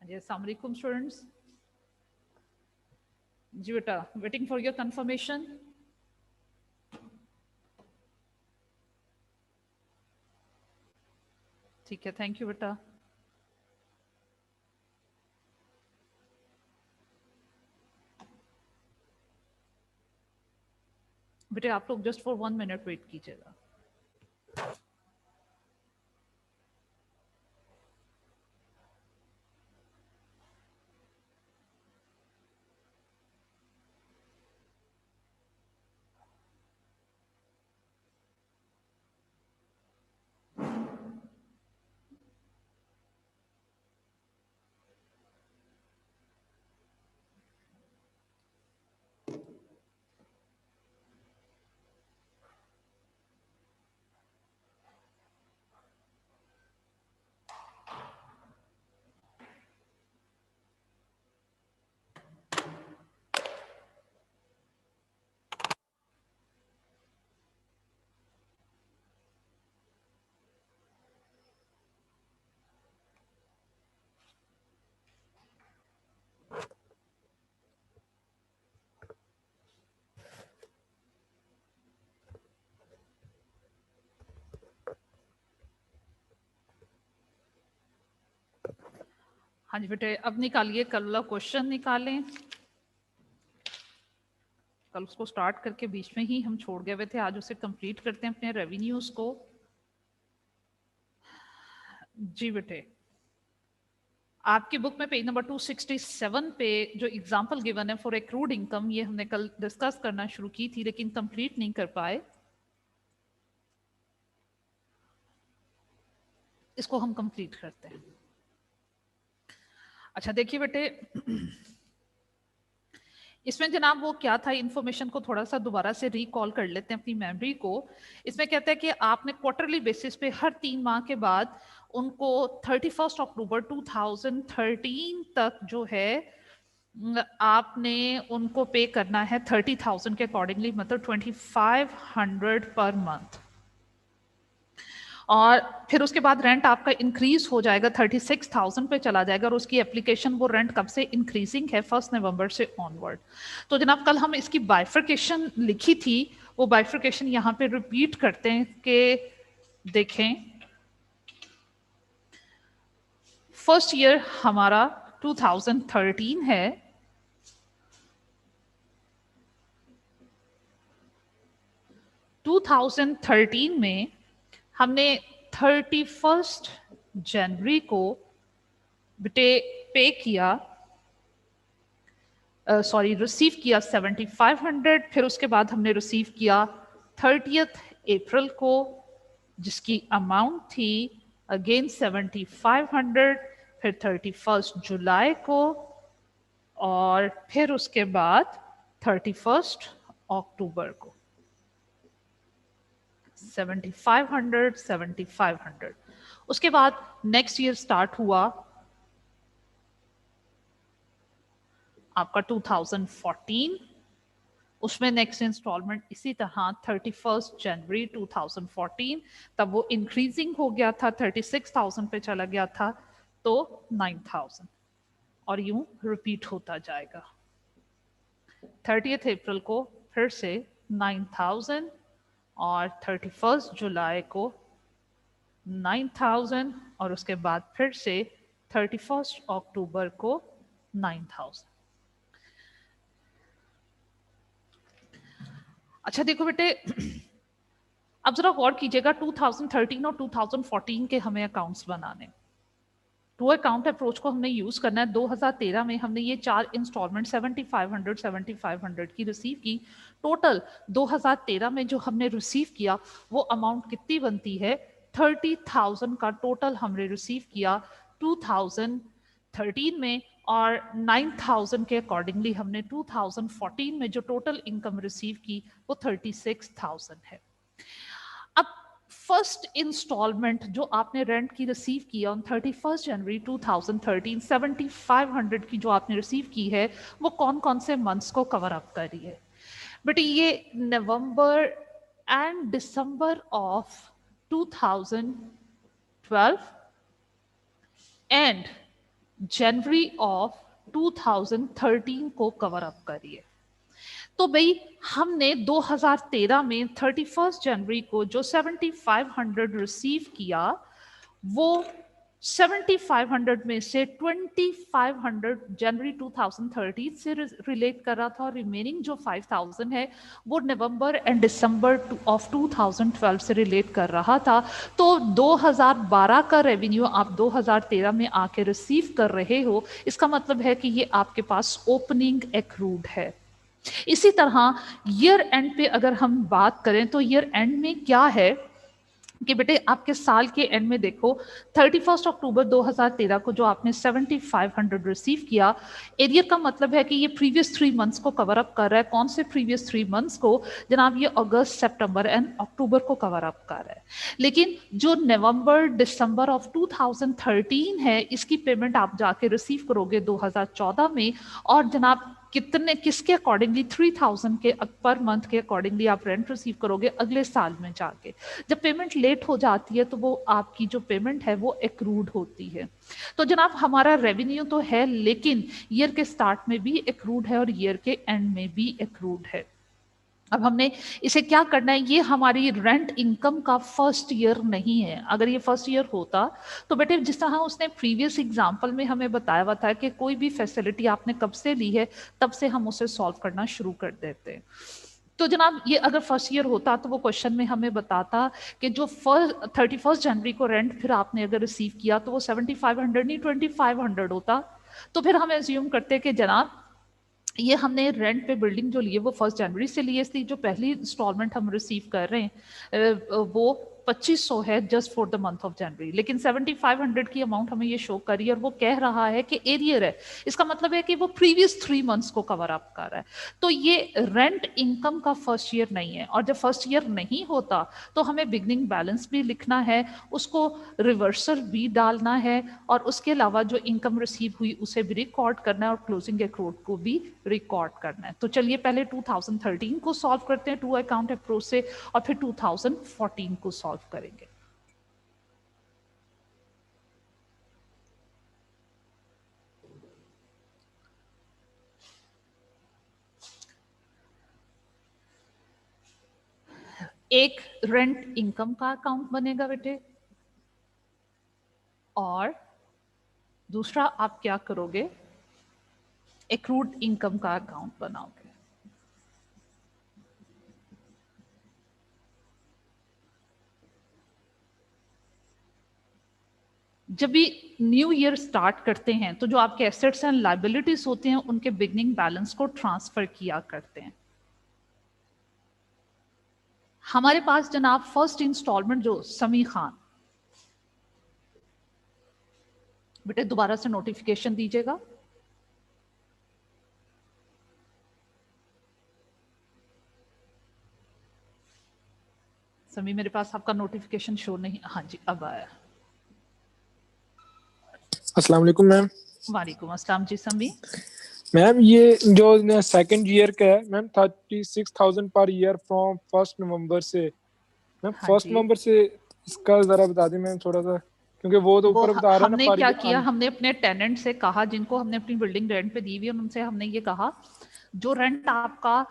जी अस्सलाम वालेकुम स्टूडेंट्स। जी बेटा, वेटिंग फॉर योर कंफर्मेशन। ठीक है, थैंक यू बेटा। बेटे आप लोग जस्ट फॉर 1 मिनट वेट कीजिएगा। हाँ जी बेटे, अब निकालिए, कल वाला क्वेश्चन निकालें। कल उसको स्टार्ट करके बीच में ही हम छोड़ गए हुए थे, आज उसे कंप्लीट करते हैं अपने रेवेन्यूज को। जी बेटे, आपकी बुक में पेज नंबर 267 पे जो एग्जांपल गिवन है फॉर एक्रूड इनकम, ये हमने कल डिस्कस करना शुरू की थी लेकिन कंप्लीट नहीं कर पाए। इसको हम कंप्लीट करते हैं। अच्छा देखिए बेटे, इसमें जनाब वो क्या था, इंफॉर्मेशन को थोड़ा सा दोबारा से रिकॉल कर लेते हैं अपनी मेमोरी को। इसमें कहता है कि आपने क्वार्टरली बेसिस पे हर 3 माह के बाद उनको 31 अक्टूबर 2013 तक जो है आपने उनको पे करना है 30,000 के अकॉर्डिंगली, मतलब 2500 पर मंथ। और फिर उसके बाद रेंट आपका इंक्रीज हो जाएगा, 36,000 पे चला जाएगा। और उसकी एप्लीकेशन वो रेंट कब से इंक्रीजिंग है, 1 नवंबर से ऑनवर्ड। तो जनाब कल हम इसकी बाइफर्केशन लिखी थी, वो बाइफर्केशन यहाँ पे रिपीट करते हैं कि देखें, फर्स्ट ईयर हमारा 2013 है, में हमने 31 जनवरी को बेटे पे किया, सॉरी रिसीव किया 7500। फिर उसके बाद हमने रिसीव किया 30 अप्रैल को, जिसकी अमाउंट थी अगेन 7500। फिर 31 जुलाई को, और फिर उसके बाद 31 अक्टूबर को 7500। उसके बाद नेक्स्ट ईयर स्टार्ट हुआ आपका 2014, उसमें नेक्स्ट इंस्टॉलमेंट इसी तरह 31 जनवरी 2014, तब वो इंक्रीजिंग हो गया था, 36,000 पे चला गया था, तो 9,000, और यूं रिपीट होता जाएगा। 30 अप्रैल को फिर से 9,000, और 31 जुलाई को 9,000, और उसके बाद फिर से 31 अक्टूबर को 9,000। अच्छा देखो बेटे, अब जरा गौर कीजिएगा, 2013 और 2014 के हमें अकाउंट्स बनाने, टू अकाउंट अप्रोच को हमने यूज करना है। 2013 में हमने ये 4 इंस्टॉलमेंट 7500 की रिसीव की। टोटल 2013 में जो हमने रिसीव किया वो अमाउंट कितनी बनती है, 30,000 का टोटल हमने रिसीव किया 2013 में, और 9,000 के अकॉर्डिंगली हमने 2014 में जो टोटल इनकम रिसीव की वो 36,000 है। अब फर्स्ट इंस्टॉलमेंट जो आपने रेंट की रिसीव की ऑन 31 जनवरी 2013, 7500 की जो आपने रिसीव की है, वो कौन कौन से मंथ्स को कवर अप कर रही है बेटी, ये November and December of 2012 and January of 2013 को कवर अप करिए। तो भाई हमने 2013 में 31 जनवरी को जो 7500 रिसीव किया, वो 7500 में से 2500 जनवरी 2013 से रिलेट कर रहा था, और रिमेनिंग जो 5000 है वो नवंबर एंड दिसंबर ऑफ 2012 से रिलेट कर रहा था। तो 2012 का रेवेन्यू आप 2013 में आके रिसीव कर रहे हो, इसका मतलब है कि ये आपके पास ओपनिंग एक्रूड है। इसी तरह ईयर एंड पे अगर हम बात करें तो ईयर एंड में क्या है कि बेटे आपके साल के एंड में देखो 31 अक्टूबर 2013 को जो आपने 7500 रिसीव किया, एरियर का मतलब है कि ये प्रीवियस 3 मंथ्स को कवर अप कर रहा है। कौन से प्रीवियस 3 मंथ्स को जनाब? ये अगस्त, सितंबर एंड अक्टूबर को कवर अप कर रहा है। लेकिन जो नवंबर दिसंबर ऑफ 2013 है, इसकी पेमेंट आप जाके रिसीव करोगे 2014 में, और जनाब कितने किसके अकॉर्डिंगली 3000 के पर मंथ के अकॉर्डिंगली आप रेंट रिसीव करोगे अगले साल में जाके। जब पेमेंट लेट हो जाती है तो वो आपकी जो पेमेंट है वो एक्रूड होती है। तो जनाब हमारा रेवेन्यू तो है, लेकिन ईयर के स्टार्ट में भी एक्रूड है और ईयर के एंड में भी एक्रूड है। अब हमने इसे क्या करना है, ये हमारी रेंट इनकम का फर्स्ट ईयर नहीं है। अगर ये फर्स्ट ईयर होता तो बेटे जिस तरह उसने प्रीवियस एग्जांपल में हमें बताया हुआ था कि कोई भी फैसिलिटी आपने कब से ली है तब से हम उसे सॉल्व करना शुरू कर देते हैं। तो जनाब ये अगर फर्स्ट ईयर होता तो वो क्वेश्चन में हमें बताता कि जो 31 जनवरी को रेंट फिर आपने अगर रिसीव किया तो वो 7500 नहीं 2500 होता। तो फिर हम एज्यूम करते कि जनाब ये हमने रेंट पे बिल्डिंग जो ली है वो 1 जनवरी से ली है, इसलिए जो पहली इंस्टॉलमेंट हम रिसीव कर रहे हैं वो 2500 है just for the month of January. लेकिन 7500 की अमाउंट हमें ये शो करी और वो कह रहा है कि एरियर है, इसका मतलब है कि वो प्रीवियस 3 मंथ्स को कवर अप कर रहा है। तो ये रेंट इनकम का फर्स्ट ईयर नहीं है। और जब फर्स्ट ईयर नहीं होता तो हमें बिगनिंग बैलेंस भी लिखना है, उसको रिवर्सल भी डालना है, और उसके अलावा जो इनकम रिसीव हुई उसे भी रिकॉर्ड करना है और क्लोजिंग अकाउंट को भी रिकॉर्ड करना है। तो चलिए पहले 2013 को सॉल्व करते हैं टू अकाउंट अप्रोच से, और फिर 2014 को सॉल्व करेंगे। एक रेंट इनकम का अकाउंट बनेगा बेटे, और दूसरा आप क्या करोगे, एक्रूड इनकम का अकाउंट बनाओगे। जब भी न्यू ईयर स्टार्ट करते हैं तो जो आपके एसेट्स एंड लायबिलिटीज होते हैं उनके बिगनिंग बैलेंस को ट्रांसफर किया करते हैं। हमारे पास जनाब फर्स्ट इंस्टॉलमेंट जो समी खान, बेटे दोबारा से नोटिफिकेशन दीजिएगा। समी मेरे पास आपका नोटिफिकेशन शो नहीं, हाँ जी अब आया। अस्सलाम वालेकुम मैम। वालेकुम अस्सलाम जी समी। मैम ये जो सेकंड ईयर का है मैम 36,000 पर ईयर फ्रॉम 1 नवंबर से। मैम हाँ 1 जी, नवंबर से इसका जरा बता दें मैम थोड़ा सा, क्योंकि वो तो ऊपर बता रहा है ना हमने पर क्या किया, हमने अपने टेनेंट से कहा जिनको हमने अपनी बिल्डिंग रेंट पे दी हुई है, उनसे हमने ये कहा जो रेंट आपका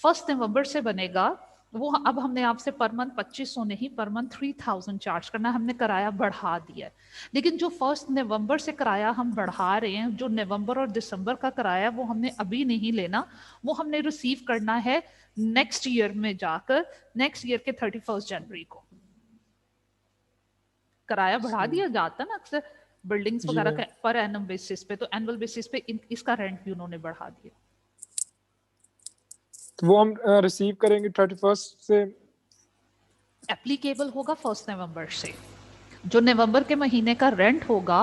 1 नवंबर से बनेगा वो अब हमने आपसे पर मंथ 2500 नहीं पर मंथ 3000 चार्ज करना। हमने किराया बढ़ा दिया है, लेकिन जो 1 नवंबर से किराया हम बढ़ा रहे हैं, जो नवंबर और दिसंबर का किराया वो हमने अभी नहीं लेना, वो हमने रिसीव करना है नेक्स्ट ईयर में जाकर, नेक्स्ट ईयर के 31 जनवरी को। किराया बढ़ा दिया जाता ना अक्सर बिल्डिंग्स जी वगैरह मैम। का पर एनम बेसिस पे, तो एनुअल बेसिस पे इसका रेंट भी उन्होंने बढ़ा दिया। तो वो हम रिसीव करेंगे 31 से। एप्लीकेबल होगा 1 नवंबर से। जो नवंबर के महीने का रेंट होगा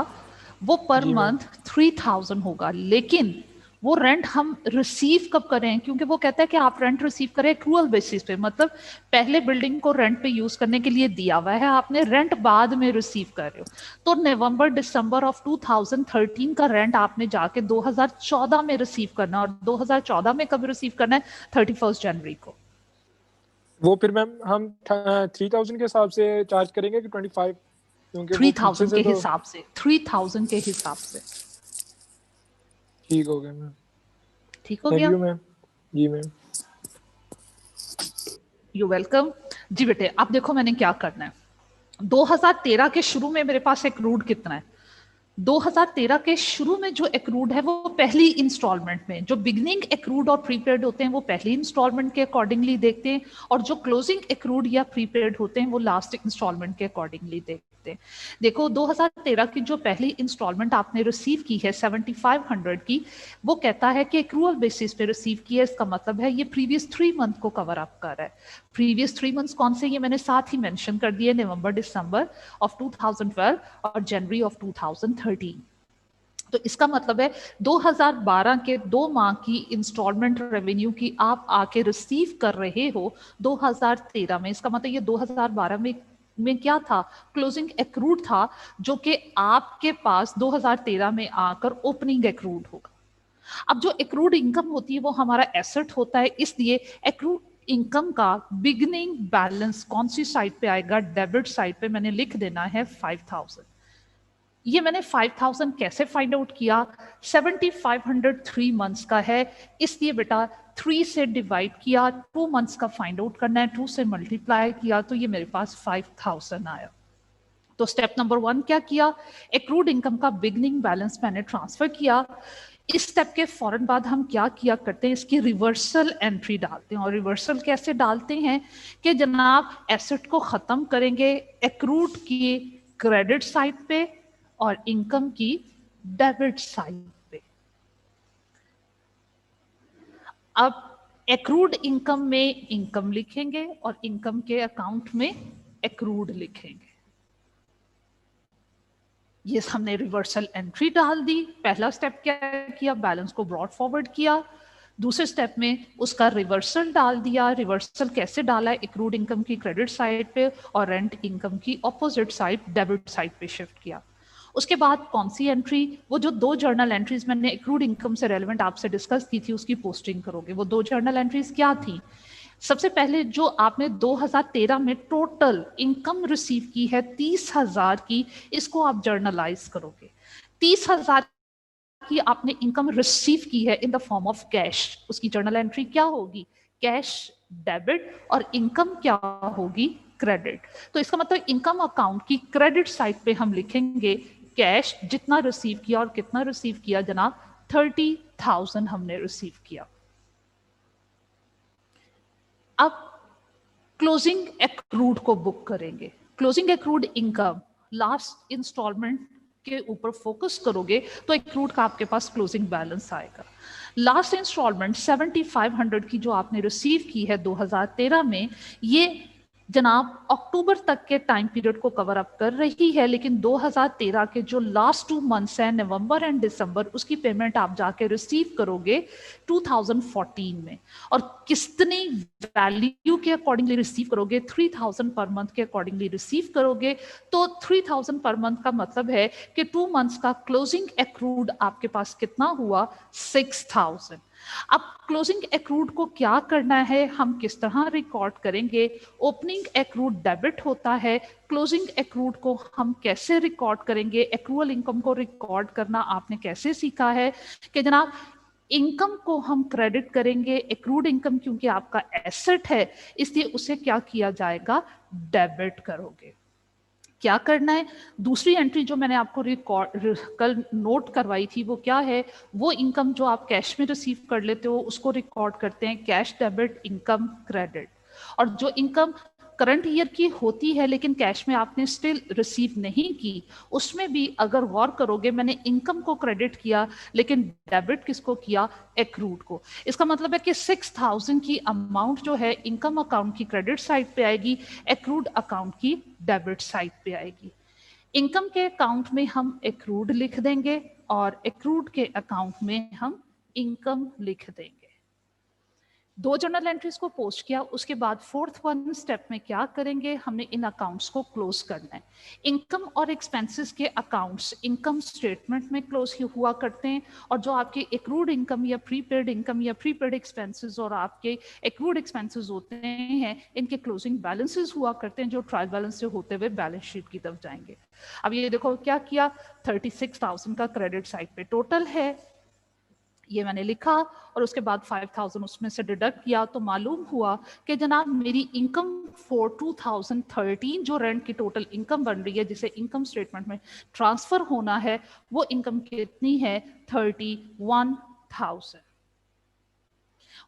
वो पर जी मैम। मंथ 3000 होगा, लेकिन वो रेंट हम रिसीव कब करें, क्योंकि वो कहता है कि आप रेंट रिसीव करें एक्रूअल बेसिस पे, मतलब पहले बिल्डिंग को रेंट पे यूज करने के लिए दिया हुआ है, आपने रेंट बाद में रिसीव कर रहे हो। तो नवंबर दिसंबर ऑफ 2013 का रेंट आपने जाके 2014 में रिसीव करना, और 2014 में कब रिसीव करना है, 31 जनवरी को। वो फिर मैम हम 3000 के हिसाब से चार्ज करेंगे कि 25, क्योंकि वो पीछे 3000 से के तो। हिसाब से, 3000 के हिसाब से। ठीक हो गया मैम। ठीक हो थैंक गया? You ma'am. जी मैम। You welcome. जी बेटे, आप देखो मैंने क्या करना है। 2013 के शुरू में मेरे पास एक्रूड कितना है? 2013 के शुरू में जो एक्रूड है वो पहली इंस्टॉलमेंट में, जो बिगनिंग एक्रूड और प्रीपेड होते हैं वो पहली इंस्टॉलमेंट के अकॉर्डिंगली देखते हैं, और जो क्लोजिंग एक्रूड या प्रीपेड होते हैं वो लास्ट इंस्टॉलमेंट के अकॉर्डिंगली देखते हैं। देखो 2013 की जो पहली इंस्टॉलमेंट आपने रिसीव की है 7500 की, वो कहता है कि एक्रूअल बेसिस पे रिसीव की है। इसका मतलब है ये प्रीवियस 3 मंथ को कवर अप कर रहा है। प्रीवियस 3 मंथ्स कौन से, ये मैंने साथ ही मेंशन कर दिए, नवंबर दिसंबर ऑफ 2012 और जनवरी ऑफ 2013। तो इसका मतलब है 2012 के 2 माह की इंस्टॉलमेंट रेवेन्यू की आप आके रिसीव कर रहे हो 2013 में। इसका मतलब ये 2012 में क्या था? क्लोजिंग एक्रूड था, जो कि आपके पास 2013 में आकर ओपनिंग एक्रूड होगा। अब जो एक्रूड इनकम होती है वो हमारा एसेट होता है, इसलिए एक्रूड इनकम का बिगनिंग बैलेंस कौन सी साइड पे आएगा? डेबिट साइड पे मैंने लिख देना है 5000। ये मैंने 5000 कैसे फाइंड आउट किया? 7500 3 मंथ्स का है, इसलिए बेटा 3 से डिवाइड किया, 2 मंथ्स का फाइंड आउट करना है, 2 से मल्टीप्लाई किया, तो ये मेरे पास 5000 आया। तो स्टेप नंबर 1 क्या किया? एक्रूड इनकम का बिगनिंग बैलेंस मैंने ट्रांसफर किया। इस स्टेप के फौरन बाद हम क्या किया करते हैं? इसकी रिवर्सल एंट्री डालते हैं। और रिवर्सल कैसे डालते हैं कि जनाब एसेट को खत्म करेंगे एक्रूड की क्रेडिट साइड पे और इनकम की डेबिट साइड पे। अब एक्रूड इनकम में इनकम लिखेंगे और इनकम के अकाउंट में एक्रूड लिखेंगे। ये हमने रिवर्सल एंट्री डाल दी। पहला स्टेप क्या किया? बैलेंस को ब्रॉड फॉरवर्ड किया। दूसरे स्टेप में उसका रिवर्सल डाल दिया। रिवर्सल कैसे डाला? एक्रूड इनकम की क्रेडिट साइड पे और रेंट इनकम की ऑपोजिट साइड डेबिट साइड पे शिफ्ट किया। उसके बाद कौन सी एंट्री? वो जो 2 जर्नल एंट्रीज मैंने एक्रूड इनकम से रेलेवेंट आपसे डिस्कस की थी उसकी पोस्टिंग करोगे। वो 2 जर्नल एंट्रीज क्या थी? सबसे पहले जो आपने 2013 में टोटल इनकम रिसीव की है 30,000 की, इसको आप जर्नलाइज करोगे। 30,000 की आपने इनकम रिसीव की है in the form of cash, उसकी जर्नल एंट्री क्या होगी? कैश डेबिट, और इनकम क्या होगी? क्रेडिट। तो इसका मतलब इनकम अकाउंट की क्रेडिट साइड पे हम लिखेंगे कैश, जितना रिसीव किया, और कितना रिसीव किया जनाब? 30,000 हमने रिसीव किया। अब क्लोजिंग एक्रूड को बुक करेंगे। Closing accrued income last instalment के ऊपर फोकस करोगे तो एक्रूड का आपके पास क्लोजिंग बैलेंस आएगा। लास्ट इंस्टॉलमेंट 7500 की जो आपने रिसीव की है 2013 में, ये जनाब अक्टूबर तक के टाइम पीरियड को कवर अप कर रही है, लेकिन 2013 के जो लास्ट 2 मंथ्स हैं नवंबर एंड दिसंबर, उसकी पेमेंट आप जाके रिसीव करोगे 2014 में। और कितनी वैल्यू के अकॉर्डिंगली रिसीव करोगे? 3000 पर मंथ के अकॉर्डिंगली रिसीव करोगे। तो 3000 पर मंथ का मतलब है कि 2 मंथ्स का क्लोजिंग एक्रूड आपके पास कितना हुआ? 6000। अब क्लोजिंग एक्रूड को क्या करना है, हम किस तरह रिकॉर्ड करेंगे? ओपनिंग एक्रूड डेबिट होता है, क्लोजिंग एक्रूड को हम कैसे रिकॉर्ड करेंगे? एक्रूअल इनकम को रिकॉर्ड करना आपने कैसे सीखा है कि जनाब इनकम को हम क्रेडिट करेंगे, एक्रूड इनकम क्योंकि आपका एसेट है इसलिए उसे क्या किया जाएगा? डेबिट करोगे। क्या करना है? दूसरी एंट्री जो मैंने आपको कल नोट करवाई थी वो क्या है? वो इनकम जो आप कैश में रिसीव कर लेते हो उसको रिकॉर्ड करते हैं कैश डेबिट इनकम क्रेडिट। और जो इनकम करंट ईयर की होती है लेकिन कैश में आपने स्टिल रिसीव नहीं की, उसमें भी अगर गौर करोगे मैंने इनकम को क्रेडिट किया लेकिन डेबिट किसको किया? एक्रूड को। इसका मतलब है कि 6000 की अमाउंट जो है इनकम अकाउंट की क्रेडिट साइड पे आएगी, एक्रूड अकाउंट की डेबिट साइड पे आएगी। इनकम के अकाउंट में हम एक्रूड लिख देंगे और एक्रूड के अकाउंट में हम इनकम लिख देंगे। 2 जर्नल एंट्रीज को पोस्ट किया, उसके बाद फोर्थ वन स्टेप में क्या करेंगे? हमने इन अकाउंट्स को क्लोज करना है। इनकम और एक्सपेंसेस के अकाउंट्स इनकम स्टेटमेंट में क्लोज हुआ करते हैं, और जो आपके एक्रूड इनकम या प्रीपेड एक्सपेंसेस और आपके एक्रूड एक्सपेंसेस होते हैं इनके क्लोजिंग बैलेंसेस हुआ करते हैं, जो ट्रायल बैलेंस से होते हुए बैलेंस शीट की तरफ जाएंगे। अब ये देखो क्या किया? 36,000 का क्रेडिट साइड पे टोटल है, ये मैंने लिखा और उसके बाद 5000 उसमें से डिडक्ट किया तो मालूम हुआ कि जनाब मेरी इनकम फॉर 2013 जो रेंट की टोटल इनकम बन रही है जिसे इनकम स्टेटमेंट में ट्रांसफर होना है वो इनकम कितनी है 31,000।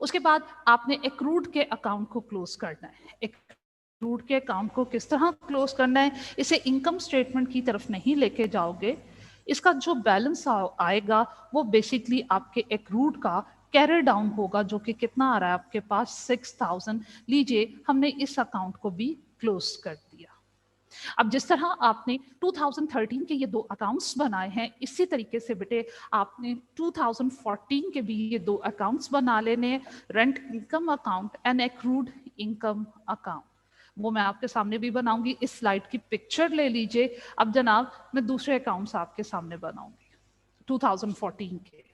उसके बाद आपने एक्रूड के अकाउंट को क्लोज करना है। एक्रूड के अकाउंट को किस तरह क्लोज करना है, इसे इनकम स्टेटमेंट की तरफ नहीं लेके जाओगे, इसका जो बैलेंस आएगा वो बेसिकली आपके एक्रूड का कैरी डाउन होगा, जो कि कितना आ रहा है आपके पास 6,000। लीजिए हमने इस अकाउंट को भी क्लोज कर दिया। अब जिस तरह आपने 2013 के ये दो अकाउंट्स बनाए हैं, इसी तरीके से बेटे आपने 2014 के भी ये दो अकाउंट्स बना लेने, rent income account and accrued income account. वो मैं आपके सामने भी बनाऊंगी, इस स्लाइड की पिक्चर ले लीजिए। अब जनाब मैं दूसरे अकाउंट्स आपके सामने बनाऊंगी 2014 के।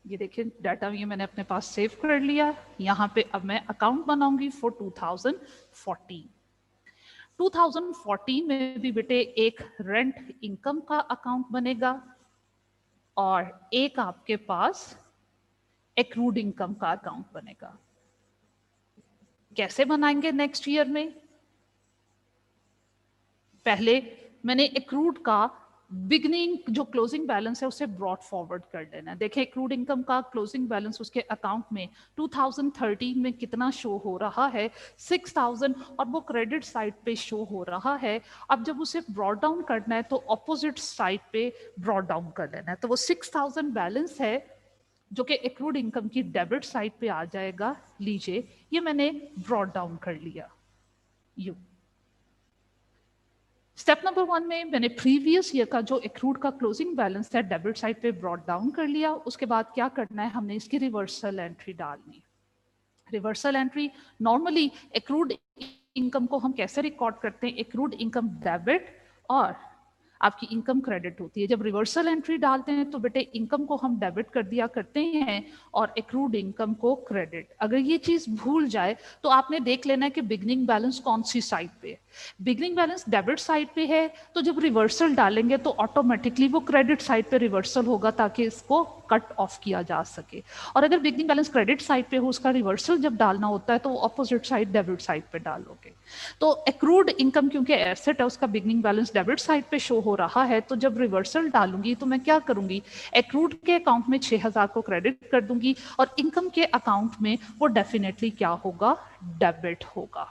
ये देखिए डाटा ये मैंने अपने पास सेव कर लिया। यहाँ पे अब मैं अकाउंट बनाऊंगी फॉर 2014। 2014 में भी बेटे एक रेंट इनकम का अकाउंट बनेगा और एक आपके पास एक्रूड इनकम का अकाउंट बनेगा। कैसे बनाएंगे नेक्स्ट ईयर में? पहले मैंने एक्रूड का बिगनिंग जो क्लोजिंग बैलेंस है उसे ब्रॉट फॉरवर्ड कर लेना है। देखें एक्रूड इनकम का क्लोजिंग बैलेंस उसके अकाउंट में 2013 में कितना शो हो रहा है 6,000 और वो क्रेडिट साइड पे शो हो रहा है। अब जब उसे ब्रॉट डाउन करना है तो ऑपोजिट साइड पे ब्रॉट डाउन कर लेना है। तो वो 6,000 बैलेंस है जो कि एक्रूड इनकम की डेबिट साइड पे आ जाएगा। लीजिए ये मैंने ब्रॉट डाउन कर लिया। यू स्टेप नंबर 1 में मैंने प्रीवियस ईयर का जो एक्रूड का क्लोजिंग बैलेंस है डेबिट साइड पे ब्रॉट डाउन कर लिया। उसके बाद क्या करना है, हमने इसकी रिवर्सल एंट्री डालनी। Reversal entry normally accrued income को हम कैसे रिकॉर्ड करते हैं, एक्रूड इनकम डेबिट और आपकी इनकम क्रेडिट होती है। जब रिवर्सल एंट्री डालते हैं तो बेटे इनकम को हम डेबिट कर दिया करते हैं और एक्रूड इनकम को क्रेडिट। अगर ये चीज भूल जाए तो आपने देख लेना है कि बिगनिंग बैलेंस कौन सी साइड पे है। बिगनिंग बैलेंस डेबिट साइड पे है तो जब रिवर्सल डालेंगे तो ऑटोमेटिकली वो क्रेडिट साइड पे रिवर्सल होगा ताकि इसको कट ऑफ किया जा सके। और अगर बिगनिंग बैलेंस क्रेडिट साइड पे हो उसका रिवर्सल जब डालना होता है तो ऑपोजिट साइड डेबिट साइड पे डालोगे। तो एक्रूड इनकम क्योंकि एसेट है उसका बिगनिंग बैलेंस डेबिट साइड पे शो हो रहा है, तो जब रिवर्सल डालूंगी तो मैं क्या करूंगी, एक्रूड के अकाउंट में 6,000 को क्रेडिट कर दूंगी और इनकम के अकाउंट में वो डेफिनेटली क्या होगा, डेबिट होगा।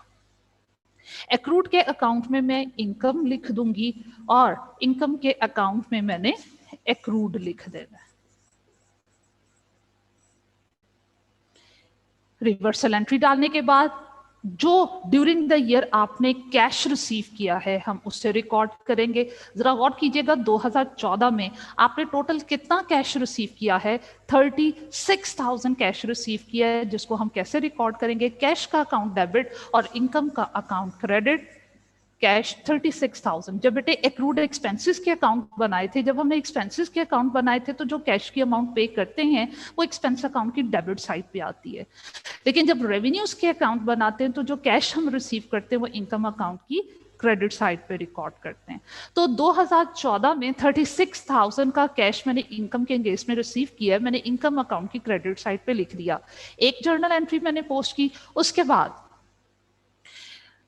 एक्रूड के अकाउंट में मैं इनकम लिख दूंगी और इनकम के अकाउंट में मैंने एक्रूड लिख देना। रिवर्सल एंट्री डालने के बाद जो ड्यूरिंग द ईयर आपने कैश रिसीव किया है हम उससे रिकॉर्ड करेंगे। जरा गौर कीजिएगा 2014 में आपने टोटल कितना कैश रिसीव किया है, 36,000 कैश रिसीव किया है, जिसको हम कैसे रिकॉर्ड करेंगे, कैश का अकाउंट डेबिट और इनकम का अकाउंट क्रेडिट। कैश 36,000। जब बेटे एक्रूड एक्सपेंसेस के अकाउंट बनाए थे, जब हमने एक्सपेंसेस के अकाउंट बनाए थे तो जो कैश की अमाउंट पे करते हैं वो एक्सपेंस अकाउंट की डेबिट साइड पे आती है। लेकिन जब रेवेन्यूज के अकाउंट बनाते हैं तो जो कैश हम रिसीव करते हैं वो इनकम अकाउंट की क्रेडिट साइड पे रिकॉर्ड करते हैं। तो 2014 में 36,000 का कैश मैंने इनकम के एंगेज में रिसीव किया है, मैंने इनकम अकाउंट की क्रेडिट साइड पे लिख दिया। एक जर्नल एंट्री मैंने पोस्ट की। उसके बाद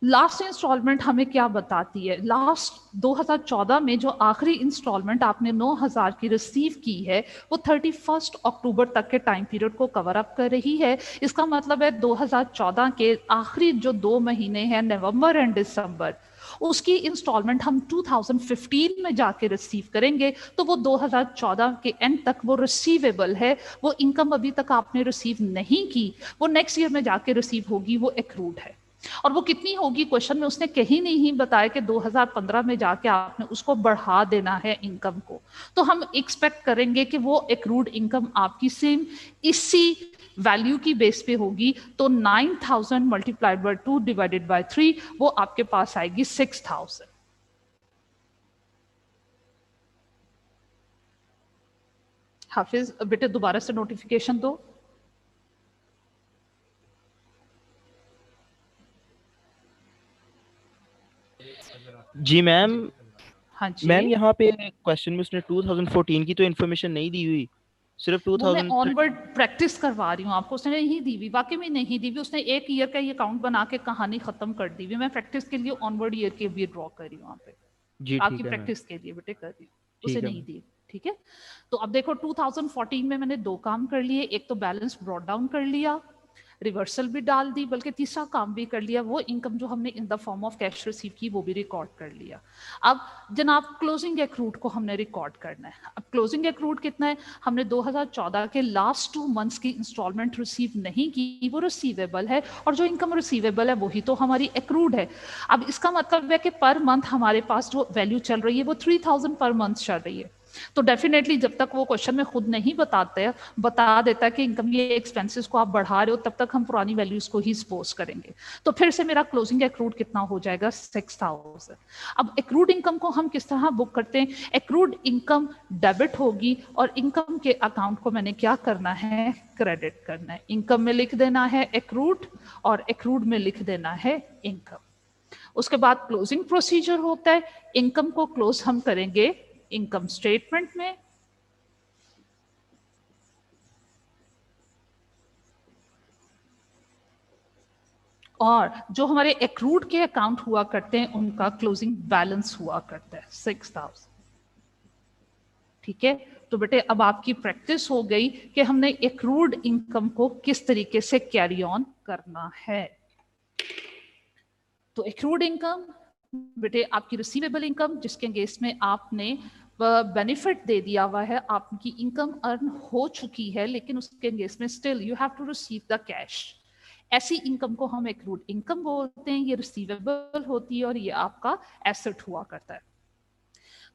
लास्ट इंस्टॉलमेंट हमें क्या बताती है, लास्ट 2014 में जो आखिरी इंस्टॉलमेंट आपने 9,000 की रिसीव की है वो 31 अक्टूबर तक के टाइम पीरियड को कवर अप कर रही है। इसका मतलब है 2014 के आखिरी जो 2 महीने हैं नवंबर एंड दिसंबर, उसकी इंस्टॉलमेंट हम 2015 में जाके रिसीव करेंगे तो वो 2014 के एंड तक वो रिसीवेबल है। वो इनकम अभी तक आपने रिसीव नहीं की, वो नेक्स्ट ईयर में जाके रिसीव होगी, वो एक्रूड है। और वो कितनी होगी, क्वेश्चन में उसने कहीं नहीं बताया कि 2015 में जाके आपने उसको बढ़ा देना है इनकम को। तो हम एक्सपेक्ट करेंगे कि वो एक्रूड इनकम आपकी सेम इसी वैल्यू की बेस पे होगी। तो 9,000 मल्टीप्लाइड बाय 2 डिवाइडेड बाय 3 वो आपके पास आएगी 6,000। हाफिज बेटे दोबारा से नोटिफिकेशन दो। जी मैम। हाँ मैम जी, यहाँ पे क्वेश्चन में उसने 2014 की तो इन्फॉर्मेशन नहीं दी हुई, सिर्फ वो मैं 2013। ऑनवर्ड प्रैक्टिस करवा रही हूँ आपको, उसने नहीं दी हुई, वाकई में नहीं दी हुई, उसने एक ईयर का ये अकाउंट बना के कहानी खत्म कर दी हुई। मैं प्रैक्टिस के लिए ऑनवर्ड ईयर के भी ड्रॉ कर रही हूँ यहाँ पे, जी आपकी ठीक है मैम। प्रैक्टिस के लिए बेटे कर रही हूँ, उसे ठीक है नहीं मैम। दी। ठीक है, तो अब देखो 2014 में मैंने दो काम कर लिए, एक तो बैलेंस ब्रॉट डाउन कर लिया, रिवर्सल भी डाल दी, बल्कि तीसरा काम भी कर लिया, वो इनकम जो हमने in the form of cash receive की वो भी रिकॉर्ड कर लिया। अब जनाब क्लोजिंग एक्रूड को हमने रिकॉर्ड करना है। अब क्लोजिंग एक्रूड कितना है, हमने 2014 के लास्ट 2 मंथ्स की इंस्टॉलमेंट रिसीव नहीं की, वो रिसीवेबल है, और जो इनकम रिसीवेबल है वही तो हमारी एक्रूड है। अब इसका मतलब है कि पर मंथ हमारे पास जो वैल्यू चल रही है वो 3000 पर मंथ चल रही है। तो डेफिनेटली जब तक वो क्वेश्चन में खुद नहीं बताते, बता देता है कि इनकम ये एक्सपेंसेस को आप बढ़ा रहे हो, तब तक हम पुरानी वैल्यूज को ही सपोज करेंगे। तो फिर से मेरा क्लोजिंग एक्रूड कितना हो जाएगा, 6000। अब एक्रूड इनकम को हम किस तरह बुक करते हैं, एक्रूड इनकम डेबिट होगी और इनकम के अकाउंट को मैंने क्या करना है, क्रेडिट करना है। इनकम में लिख देना है एक्रूड और एक्रूड में लिख देना है इनकम। उसके बाद क्लोजिंग प्रोसीजर होता है, इनकम को क्लोज हम करेंगे इनकम स्टेटमेंट में, और जो हमारे एक्रूड के अकाउंट हुआ करते हैं उनका क्लोजिंग बैलेंस हुआ करता है 6000। ठीक है, तो बेटे अब आपकी प्रैक्टिस हो गई कि हमने एक्रूड इनकम को किस तरीके से कैरी ऑन करना है। तो एक्रूड इनकम बेटे आपकी रिसीवेबल इनकम जिसके अगेंस्ट में आपने बेनिफिट दे दिया हुआ है, आपकी इनकम अर्न हो चुकी है, लेकिन उसके अगेंस्ट में still you have to receive the cash. ऐसी इनकम को हम एक्रूड इनकम बोलते हैं, ये रिसीवेबल होती है और ये आपका एसेट हुआ करता है।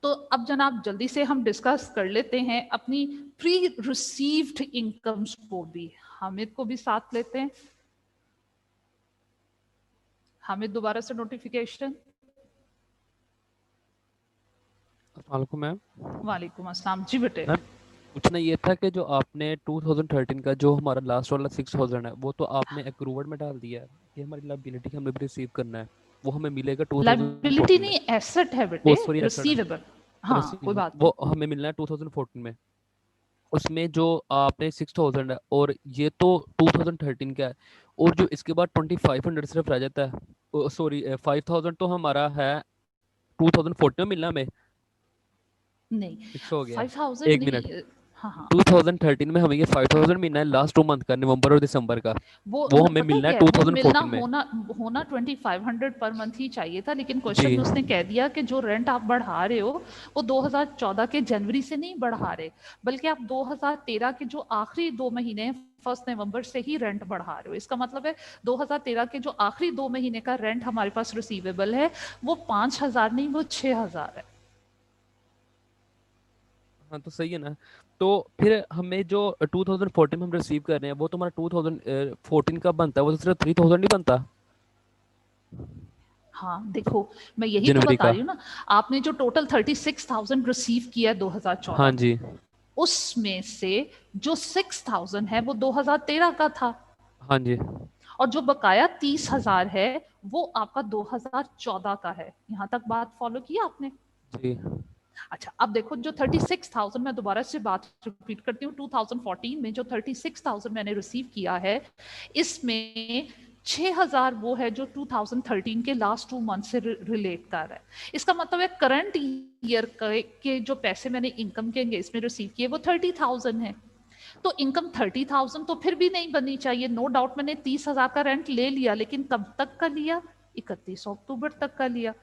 तो अब जनाब जल्दी से हम डिस्कस कर लेते हैं अपनी प्री रिसीव्ड इनकम्स को भी। हामिद को भी साथ लेते हैं। हामिद दोबारा से नोटिफिकेशन। अस्सलाम मैम। वालेकुम अस्सलाम जी बेटे। मैम पूछना ये था कि जो आपने 2013 का जो हमारा लास्ट वाला 6000 है वो तो आपने एक्रूवर्ड में डाल दिया है, ये हमारी लायबिलिटी हमें भी रिसीव करना है, वो हमें मिलेगा लाइबिलिटी 2014 में। नहीं, एसेट है ओ बेटे, सॉरी एसेट है, रिसीवेबल। हाँ कोई रिसीव बात वो नहीं। हमें मिलना है 2014 में। उसमें जो आपने 6000 है और ये तो 2013 का है, और जो इसके बाद 2500 सिर्फ रह जाता है, सॉरी 5000 तो हमारा है 2014 में मिलना हमें। नहीं मिक्स हो गया है। 5000 एक मिनट, नहीं। हाँ हाँ, 2013 में हमें ये 5000 मिलना है लास्ट 2 मंथ का, नवंबर और दिसंबर का, वो वो हमें पता है मिलना है क्या है, वो मिलना 2014 में। होना होना 2500 पर मंथ ही चाहिए था, लेकिन क्वेश्चन जी में उसने कह दिया कि जो रेंट आप बढ़ा रहे हो वो 2014 के जनवरी से नहीं बढ़ा रहे, बल्कि आप 2013 के जो आखिरी 2 महीने हैं, 1 नवंबर से ही रेंट बढ़ा रहे हो। इसका मतलब है 2013 के जो आखिरी 2 महीने का रेंट हमारे पास रिसीवेबल है वो 5000 नहीं, वो 6000 है। हाँ तो सही है ना। तो फिर हमें जो 2014 में हम रिसीव कर रहे हैं वो तो हमारा 2014 का बनता है, वो तो सिर्फ 3000 नहीं बनता हाँ देखो, मैं यही तो जनवरी बता का। रही हूँ ना, आपने जो टोटल 36,000 रिसीव किया है हाँ 2014 में, जी। उसमें से जो 6000 है वो 2013 का था, हाँ जी। और जो बकाया 30,000 है वो आपका 2014 का है। यहां तक बात फॉलो किया आपने? जी अच्छा, अब देखो जो 36,000, मैं दोबारा से बात रिपीट करती हूँ, 2014 में जो 36,000 मैंने रिसीव किया है, इसमें 6,000 वो है जो 2013 के लास्ट 2 मंथ से रिलेट कर रहा है। इसका मतलब है करंट ईयर के जो पैसे मैंने इनकम के एंगेजमेंट रिसीव किए वो 30,000 है। तो इनकम 30,000 तो फिर भी नहीं बननी चाहिए, नो डाउट मैंने 30,000 का रेंट ले लिया, लेकिन कब तक का लिया, 31 अक्टूबर तक का लिया।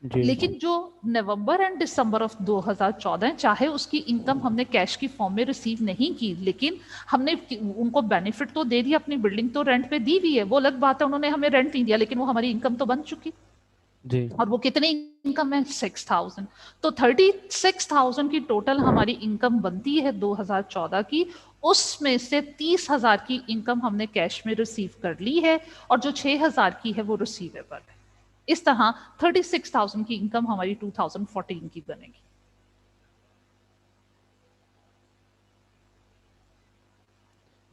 जी लेकिन जो नवंबर एंड दिसंबर ऑफ 2014, चाहे उसकी इनकम हमने कैश की फॉर्म में रिसीव नहीं की, लेकिन हमने उनको बेनिफिट तो दे दिया, अपनी बिल्डिंग तो रेंट पे दी हुई है, वो अलग बात है, उन्होंने हमें रेंट नहीं दिया, लेकिन वो हमारी इनकम तो बन चुकी। जी। और वो कितनी इनकम है, 6000। तो 36,000 की टोटल हमारी इनकम बनती है 2014 की, उसमें से 30,000 की इनकम हमने कैश में रिसीव कर ली है, और जो 6,000 की है वो रिसीवेबल है। इस तरह 36,000 की इनकम हमारी 2014 की बनेगी।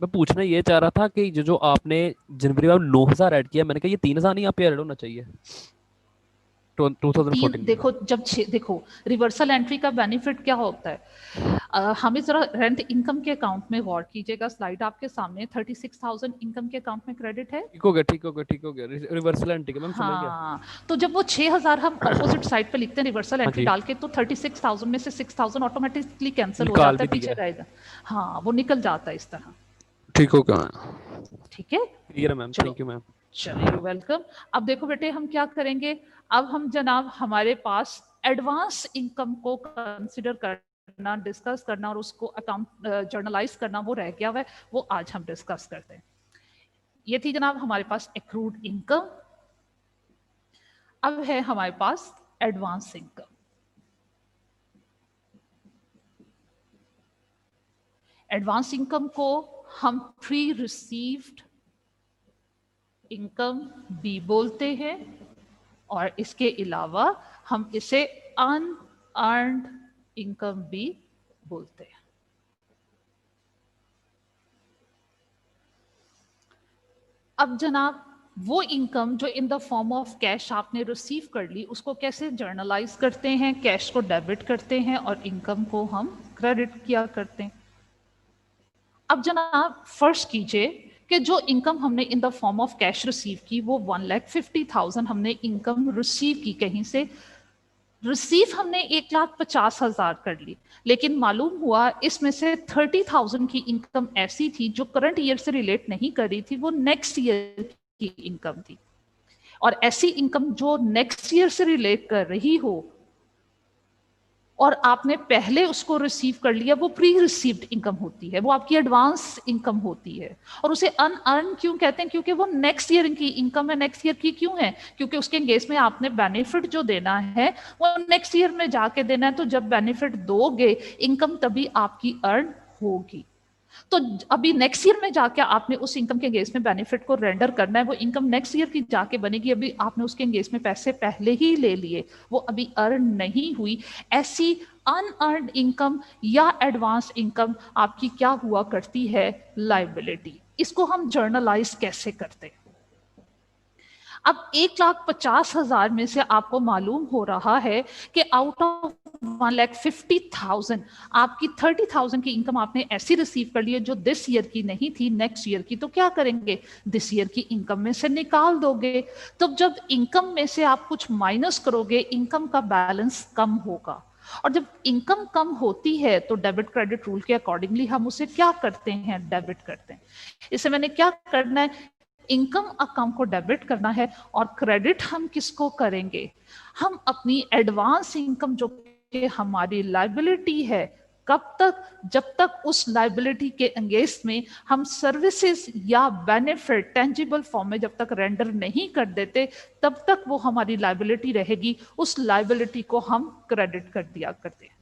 मैं पूछना ये चाह रहा था कि जो जो आपने जनवरी में 9000 ऐड किया, मैंने कहा ये 3000 नहीं यहाँ पे ऐड होना चाहिए 2014 देखो जब देखो रिवर्सल एंट्री का बेनिफिट क्या होता है, हमें जरा रेंट इनकम के अकाउंट में गौर कीजिएगा, स्लाइड आपके सामने 36,000 इनकम के अकाउंट में क्रेडिट है। ठीक हो गया रिवर्सल एंट्री का मैम समझ गया। हाँ, तो जब वो 6,000 हम ऑपोजिट साइड पे लिखते हैं रिवर्सल हाँ एंट्री जी डाल के, तो 36,000 में से 6,000 ऑटोमेटिकली कैंसिल हो निकाल जाता भी है, पीछे दिया, रहेगा। हाँ, वो निकल जाता है इस तरह। ठीक हो गया, ठीक है, क्लियर है मैम, चलो थैंक यू मैम। चलिए वेलकम। अब देखो बेटे हम क्या करेंगे, अब हम जनाब हमारे पास एडवांस इनकम को कंसिडर करना, डिस्कस करना और उसको अकाउंट जर्नलाइज करना वो रह गया हुआ है, वो आज हम डिस्कस करते हैं। ये थी जनाब हमारे पास एक्रूड इनकम। अब है हमारे पास एडवांस इनकम। एडवांस इनकम को हम प्री रिसीव्ड इनकम भी बोलते हैं, और इसके अलावा हम इसे अनअर्न्ड इनकम भी बोलते हैं। अब जनाब वो इनकम जो in the form of cash आपने रिसीव कर ली, उसको कैसे जर्नलाइज करते हैं, कैश को डेबिट करते हैं और इनकम को हम क्रेडिट किया करते हैं। अब जनाब फर्स्ट कीजिए कि जो इनकम हमने in the form of cash receive की, वो 1,50,000 हमने इनकम रिसीव की कहीं से। रिसीव हमने 1,50,000 कर ली, लेकिन मालूम हुआ इसमें से 30,000 की इनकम ऐसी थी जो करंट ईयर से रिलेट नहीं कर रही थी, वो नेक्स्ट ईयर की इनकम थी। और ऐसी इनकम जो नेक्स्ट ईयर से रिलेट कर रही हो और आपने पहले उसको रिसीव कर लिया, वो प्री रिसीव्ड इनकम होती है, वो आपकी एडवांस इनकम होती है। और उसे अनअर्न क्यों कहते हैं? क्योंकि वो नेक्स्ट ईयर की इनकम है। नेक्स्ट ईयर की क्यों है? क्योंकि उसके केस में आपने बेनिफिट जो देना है वो नेक्स्ट ईयर में जाके देना है, तो जब बेनिफिट दोगे इनकम तभी आपकी अर्न होगी। तो अभी नेक्स्ट ईयर में जाके आपने उस इनकम के एंगेज में बेनिफिट को रेंडर करना है, वो इनकम नेक्स्ट ईयर की जाके बनेगी। अभी आपने उसके एंगेज में पैसे पहले ही ले लिए, वो अभी अर्न नहीं हुई। ऐसी अनअर्न्ड इनकम या एडवांस इनकम आपकी क्या हुआ करती है? लायबिलिटी। इसको हम जर्नलाइज कैसे करते हैं? अब 1,50,000 में से आपको मालूम हो रहा है कि आउट ऑफ 1,50,000 आपकी 30,000 की इनकम आपने ऐसी रिसीव कर ली है जो दिस ईयर की नहीं थी, नेक्स्ट ईयर की। तो क्या करेंगे? दिस ईयर की इनकम में से निकाल दोगे। तो जब इनकम में से आप कुछ माइनस करोगे, इनकम का बैलेंस कम होगा। और जब इनकम कम होती है तो डेबिट क्रेडिट रूल के अकॉर्डिंगली हम उसे क्या करते हैं? डेबिट करते हैं। इसे मैंने क्या करना है? इनकम अकाउंट को डेबिट करना है। और क्रेडिट हम किसको करेंगे? हम अपनी एडवांस इनकम जो कि हमारी लायबिलिटी है, कब तक? जब तक उस लायबिलिटी के एंगेज में हम सर्विसेज या बेनिफिट टेंजिबल फॉर्म में जब तक रेंडर नहीं कर देते, तब तक वो हमारी लायबिलिटी रहेगी। उस लायबिलिटी को हम क्रेडिट कर दिया करते हैं।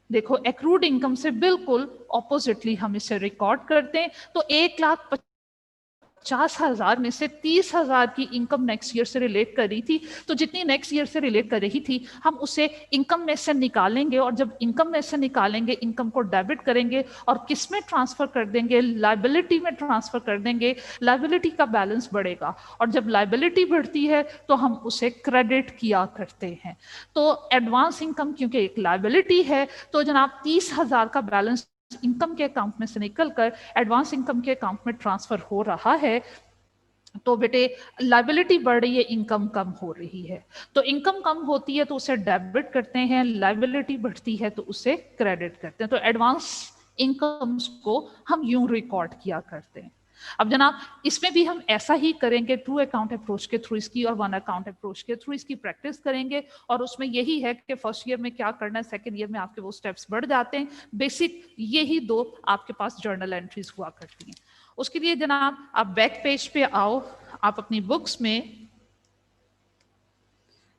देखो, एक्रूड इनकम से बिल्कुल ऑपोजिटली हम इसे रिकॉर्ड करते हैं। तो 1,50,000 में से 30,000 की इनकम नेक्स्ट ईयर से रिलेट कर रही थी, तो जितनी नेक्स्ट ईयर से रिलेट कर रही थी हम उसे इनकम में से निकालेंगे। और जब इनकम में से निकालेंगे, इनकम को डेबिट करेंगे और किस में ट्रांसफर कर देंगे? लायबिलिटी में ट्रांसफर कर देंगे। लायबिलिटी का बैलेंस बढ़ेगा, और जब लायबिलिटी बढ़ती है तो हम उसे क्रेडिट किया करते हैं। तो एडवांस इनकम क्योंकि एक लायबिलिटी है, तो जनाब 30,000 का बैलेंस इनकम के अकाउंट में से निकलकर एडवांस इनकम के अकाउंट में ट्रांसफर हो रहा है। तो बेटे, लायबिलिटी बढ़ रही है, इनकम कम हो रही है। तो इनकम कम होती है तो उसे डेबिट करते हैं, लायबिलिटी बढ़ती है तो उसे क्रेडिट करते हैं। तो एडवांस इनकम्स को हम यूं रिकॉर्ड किया करते हैं। अब जनाब इसमें भी हम ऐसा ही करेंगे, टू अकाउंट अप्रोच के थ्रू इसकी और वन अकाउंट अप्रोच के थ्रू इसकी प्रैक्टिस करेंगे। और उसमें यही है कि फर्स्ट ईयर में क्या करना है, सेकंड ईयर में आपके वो स्टेप्स बढ़ जाते हैं। बेसिक यही दो आपके पास जर्नल एंट्रीज हुआ करती हैं। उसके लिए जनाब आप बैक पेज पे आओ, आप अपनी बुक्स में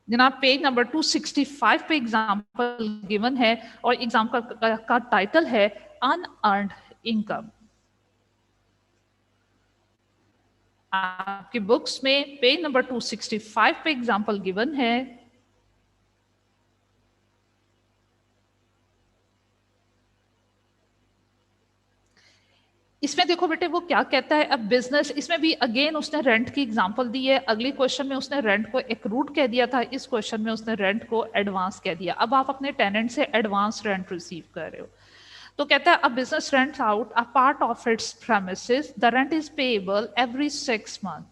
जनाब पेज नंबर 265 पे एग्जाम्पल गिवन है, और एग्जाम्पल का टाइटल है अनअर्न्ड इनकम। आपकी बुक्स में पेज नंबर 265 पे एग्जाम्पल गिवन है। इसमें देखो बेटे वो क्या कहता है, अब बिजनेस, इसमें भी अगेन उसने रेंट की एग्जांपल दी है, अगली क्वेश्चन में उसने रेंट को एक्रूड कह दिया था, इस क्वेश्चन में उसने रेंट को एडवांस कह दिया। अब आप अपने टेनेंट से एडवांस रेंट रिसीव कर रहे हो, तो कहता है a business rent out a part of its premises, the rent is payable every 6 month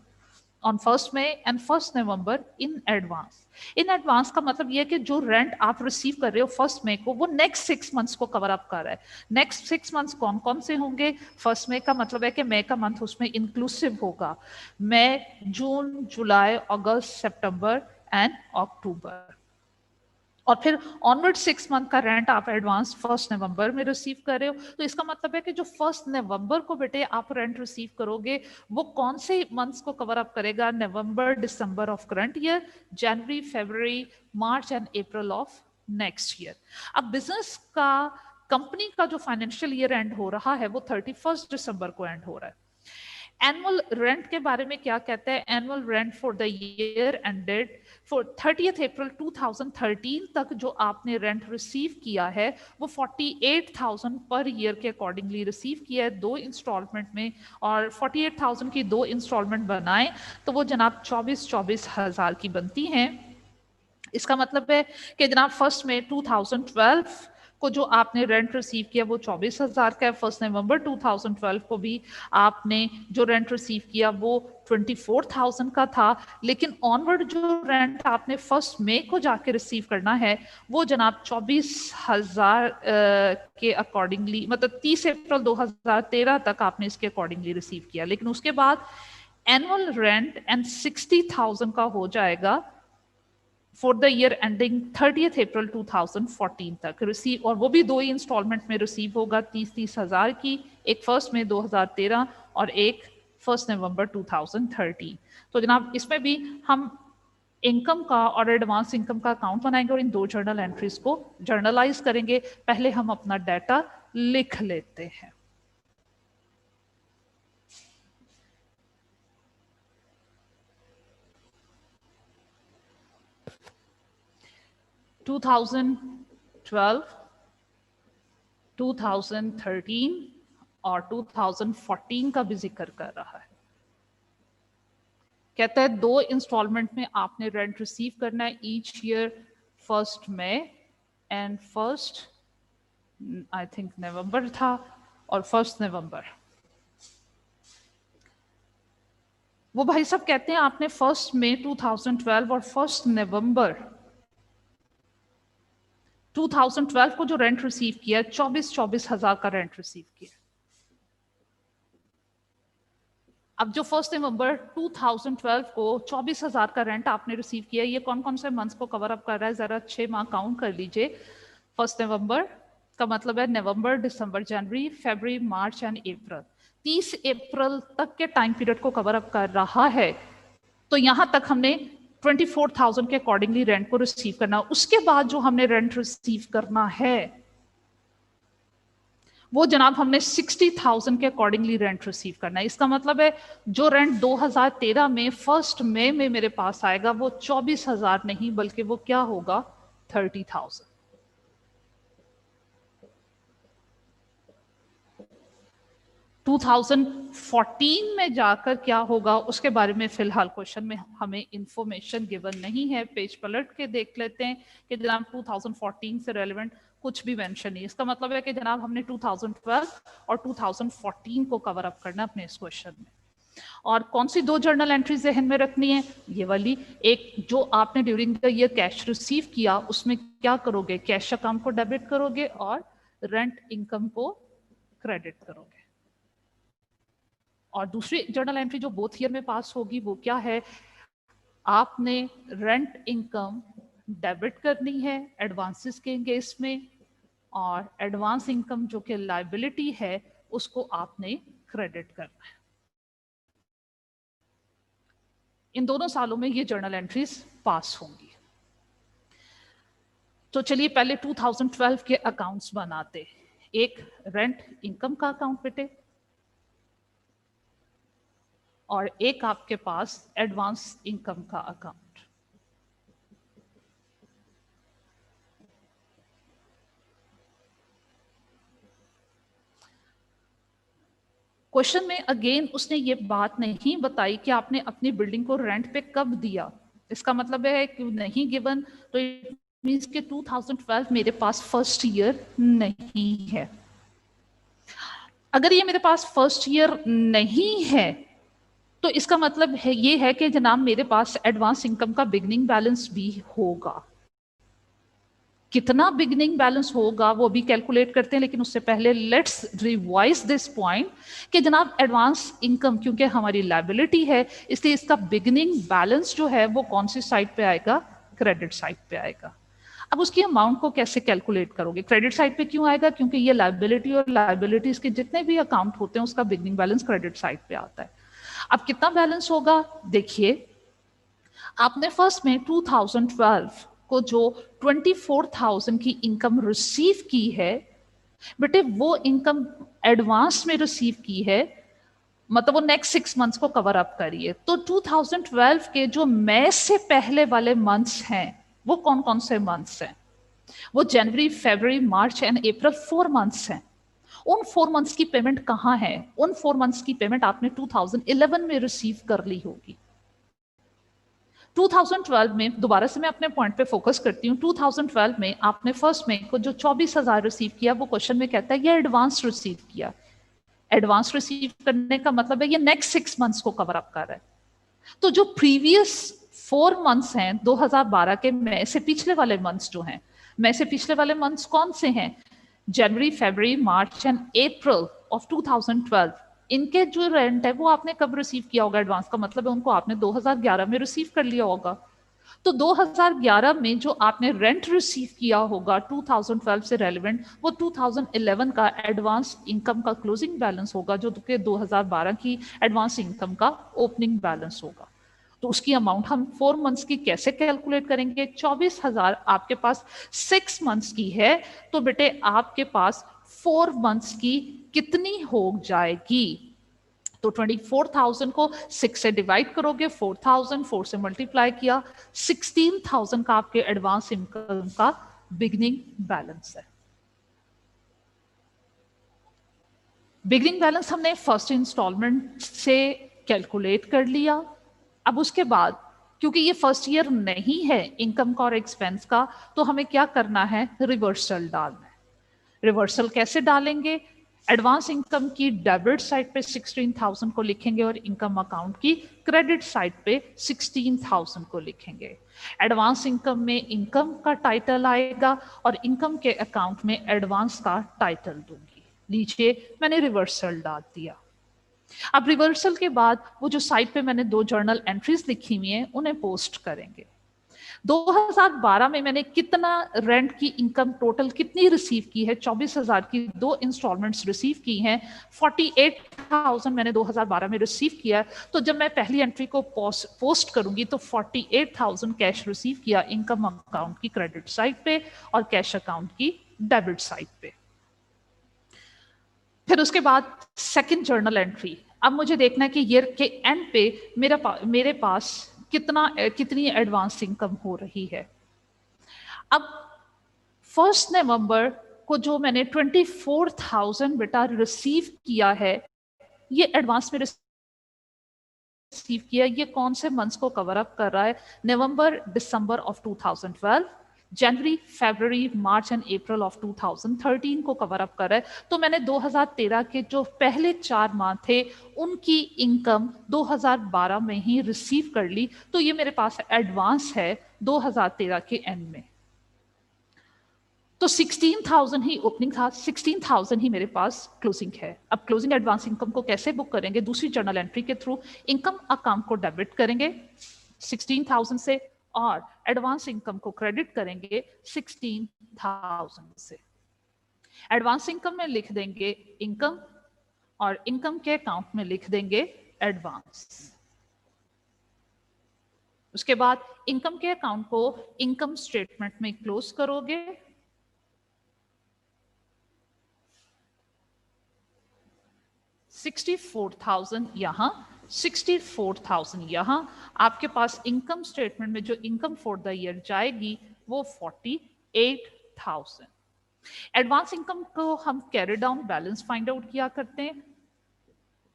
on 1 May and 1 November in advance. In advance का मतलब ये है कि जो रेंट आप रिसीव कर रहे हो 1 मई को, वो नेक्स्ट 6 मंथ्स को कवर अप कर रहा है। नेक्स्ट 6 मंथ्स कौन कौन से होंगे? 1 मई का मतलब है कि मई का मंथ उसमें इंक्लूसिव होगा, मई, जून, जुलाई, अगस्त, सितंबर एंड अक्टूबर। और फिर ऑनवर्ड 6 मंथ का रेंट आप एडवांस 1 नवंबर में रिसीव कर रहे हो। तो इसका मतलब है कि जो 1 नवंबर को बेटे आप रेंट रिसीव करोगे, वो कौन से मंथ्स को कवर अप करेगा? November December of current year, January, February, March and April of next year. अब बिजनेस का, कंपनी का जो फाइनेंशियल ईयर एंड हो रहा है वो 31 दिसंबर को एंड हो रहा है। एनुअल रेंट के बारे में क्या कहते हैं? Annual rent for the year ended for 30th अप्रैल 2013 तक जो आपने रेंट रिसीव किया है वो 48,000 पर ईयर के अकॉर्डिंगली रिसीव किया है 2 इंस्टॉलमेंट में, और 48,000 की 2 इंस्टॉलमेंट बनाए तो वो जनाब 24 हज़ार की बनती हैं। इसका मतलब है कि जनाब 1 मई 2012 को जो आपने रेंट रिसीव किया वो 24,000 का है। 1 नवंबर 2012 को भी आपने जो रेंट रिसीव किया वो 24,000 का था। लेकिन ऑनवर्ड जो रेंट आपने 1 मई को जाके रिसीव करना है वो जनाब 24,000 के अकॉर्डिंगली, मतलब 30 अप्रैल 2013 तक आपने इसके अकॉर्डिंगली रिसीव किया। लेकिन उसके बाद एनुअल रेंट एंड 60,000 का हो जाएगा for the year ending 30th अप्रैल 2014 तक रिसीव, और वो भी 2 ही इंस्टॉलमेंट में रिसीव होगा 30-30 हज़ार की, एक 1 मई 2013 और एक 1 नवंबर 2013। तो जनाब इसमें भी हम इनकम का और एडवांस इनकम का अकाउंट बनाएंगे और इन 2 जर्नल एंट्रीज को जर्नलाइज करेंगे। पहले हम अपना डाटा लिख लेते हैं। टू 2013 और 2014 का भी जिक्र कर रहा है। कहता है 2 इंस्टॉलमेंट में आपने रेंट रिसीव करना है each year, 1 May and 1 I think November था, और 1 नवंबर। वो भाई साहब कहते हैं आपने 1 मई 2012 और 1 नवंबर 2012 को जो रेंट रिसीव किया 24 हज़ार का रेंट रिसीव किया। अब जो 1 नवंबर 2012 को 24 हज़ार का रेंट आपने रिसीव किया, ये कौन कौन से मंथ्स को कवर अप कर रहा है? जरा 6 माह काउंट कर लीजिए। 1 नवंबर का मतलब है November, December, January, February, March and अप्रैल। 30 अप्रैल तक के टाइम पीरियड को कवर अप कर रहा है। तो यहां तक हमने 24,000 के अकॉर्डिंगली रेंट को रिसीव करना। उसके बाद जो हमने रेंट रिसीव करना है वो जनाब हमने 60,000 के अकॉर्डिंगली रेंट रिसीव करना है। इसका मतलब है जो रेंट 2013 में 1 मई में मेरे पास आएगा वो 24,000 नहीं, बल्कि वो क्या होगा? 30,000। टू 2014 में जाकर क्या होगा उसके बारे में फिलहाल क्वेश्चन में हमें इंफॉर्मेशन गिवन नहीं है। पेज पलट के देख लेते हैं कि जनाब 2014 से रेलेवेंट कुछ भी मेंशन नहीं। इसका मतलब है कि जनाब हमने 2012 और 2014 को कवर अप करना अपने इस क्वेश्चन में। और कौन सी 2 जर्नल एंट्री जहन में रखनी है? ये वाली एक, जो आपने during the year cash receive किया उसमें क्या करोगे? कैश अकाउंट को डेबिट करोगे और रेंट इनकम को क्रेडिट करोगे। और दूसरी जर्नल एंट्री जो बोथ ईयर में पास होगी वो क्या है? आपने रेंट इनकम डेबिट करनी है एडवांसेस के केस में, और एडवांस इनकम जो कि लायबिलिटी है उसको आपने क्रेडिट करना है। इन दोनों सालों में ये जर्नल एंट्रीज पास होंगी। तो चलिए पहले 2012 के अकाउंट्स बनाते। एक रेंट इनकम का अकाउंट बेटे, और एक आपके पास एडवांस इनकम का अकाउंट। क्वेश्चन में अगेन उसने ये बात नहीं बताई कि आपने अपनी बिल्डिंग को रेंट पे कब दिया। इसका मतलब है कि नहीं गिवन, तो इट मींस कि 2012 मेरे पास फर्स्ट ईयर नहीं है। अगर ये मेरे पास फर्स्ट ईयर नहीं है तो इसका मतलब है ये है कि जनाब मेरे पास एडवांस इनकम का बिगनिंग बैलेंस भी होगा। कितना बिगनिंग बैलेंस होगा वो भी कैलकुलेट करते हैं, लेकिन उससे पहले लेट्स रिवाइज दिस पॉइंट कि जनाब एडवांस इनकम क्योंकि हमारी लायबिलिटी है, इसलिए इसका बिगनिंग बैलेंस जो है वो कौन सी साइड पे आएगा? क्रेडिट साइड पे आएगा। अब उसकी अमाउंट को कैसे कैलकुलेट करोगे? क्रेडिट साइड पे क्यों आएगा? क्योंकि ये लायबिलिटी और लायबिलिटीज के जितने भी अकाउंट होते हैं उसका बिगनिंग बैलेंस क्रेडिट साइड पे आता है। अब कितना बैलेंस होगा? देखिए, आपने फर्स्ट में 2012 को जो 24,000 की इनकम रिसीव की है, बेटे वो इनकम एडवांस में रिसीव की है, मतलब वो नेक्स्ट 6 मंथ्स को कवर अप करिए। तो 2012 के जो मई से पहले वाले मंथ्स हैं वो कौन कौन से मंथ्स हैं? वो जनवरी, February, March and April 4 months हैं। उन 4 मंथ्स की पेमेंट कहां है? उन 4 मंथ्स की पेमेंट आपने 2011 में रिसीव कर ली होगी। 2012 में, दोबारा से मैं अपने पॉइंट पे फोकस करती हूँ, 2012 में आपने फर्स्ट में को जो 24,000 रिसीव किया, वो क्वेश्चन में कहता है ये एडवांस रिसीव किया। एडवांस रिसीव करने का मतलब है ये नेक्स्ट 6 मंथ्स को कवर अप कर रहा है। तो जो प्रीवियस 4 मंथ्स हैं 2012 के मई से पिछले वाले मंथ्स जो हैं, मई से पिछले वाले मंथ्स कौन से हैं? जनवरी, February, March and April of 2012। इनके जो रेंट है वो आपने कब रिसीव किया होगा? एडवांस का मतलब है उनको आपने 2011 में रिसीव कर लिया होगा। तो 2011 में जो आपने रेंट रिसीव किया होगा 2012 से रेलेवेंट, वो 2011 का एडवांस इनकम का क्लोजिंग बैलेंस होगा, जो कि 2012 की एडवांस इनकम का ओपनिंग बैलेंस होगा। तो उसकी अमाउंट हम 4 मंथ्स की कैसे कैलकुलेट करेंगे? 24,000 आपके पास 6 मंथ्स की है, तो बेटे आपके पास 4 मंथ्स की कितनी हो जाएगी? तो 24,000 को 6 से डिवाइड करोगे, 4,000 4 से मल्टीप्लाई किया, 16,000 का आपके एडवांस इनकम का बिगनिंग बैलेंस है। बिगनिंग बैलेंस हमने फर्स्ट इंस्टॉलमेंट से कैलकुलेट कर लिया। अब उसके बाद क्योंकि ये फर्स्ट ईयर नहीं है इनकम का और एक्सपेंस का, तो हमें क्या करना है? रिवर्सल डालना है। रिवर्सल कैसे डालेंगे? एडवांस इनकम की डेबिट साइड पे 16,000 को लिखेंगे और इनकम अकाउंट की क्रेडिट साइड पे 16,000 को लिखेंगे। एडवांस इनकम में इनकम का टाइटल आएगा और इनकम के अकाउंट में एडवांस का टाइटल दूंगी। नीचे मैंने रिवर्सल डाल दिया। अब रिवर्सल के बाद वो जो साइट पे मैंने 2 जर्नल एंट्रीज लिखी हुई हैं उन्हें पोस्ट करेंगे। 2012 में मैंने कितना रेंट की इनकम टोटल कितनी रिसीव की है? 24,000 की 2 इंस्टॉलमेंट्स रिसीव की हैं। 48,000 मैंने 2012 में रिसीव किया है। तो जब मैं पहली एंट्री को पोस्ट करूंगी तो 48,000 कैश रिसीव किया इनकम अकाउंट की क्रेडिट साइड पे और कैश अकाउंट की डेबिट साइड पे। फिर उसके बाद सेकंड जर्नल एंट्री। अब मुझे देखना है कि ईयर के एंड पे मेरे पास कितनी एडवांस इनकम हो रही है। अब 1 नवंबर को जो मैंने 24,000 बेटा रिसीव किया है, ये एडवांस में रिसीव किया, ये कौन से मंथ्स को कवर अप कर रहा है? November, December of 2012, January, February, March and April of 2013 को कवर अप कर रहा है। तो मैंने 2013 के जो पहले 4 माह थे उनकी इनकम 2012 में ही रिसीव कर ली। तो ये मेरे पास एडवांस है 2013 के एंड में। तो 16,000 ही ओपनिंग था, 16,000 ही मेरे पास क्लोजिंग है। अब क्लोजिंग एडवांस इनकम को कैसे बुक करेंगे? दूसरी जर्नल एंट्री के थ्रू इनकम अकाउंट को डेबिट करेंगे 16,000 से और एडवांस इनकम को क्रेडिट करेंगे 16,000 से। एडवांस इनकम में लिख देंगे इनकम और इनकम के अकाउंट में लिख देंगे एडवांस। उसके बाद इनकम के अकाउंट को इनकम स्टेटमेंट में क्लोज करोगे। $64,000 यहां, 64,000 यहां। आपके पास इनकम स्टेटमेंट में जो इनकम फॉर द ईयर जाएगी वो 48,000। एडवांस इनकम को हम carry down balance find out किया करते हैं।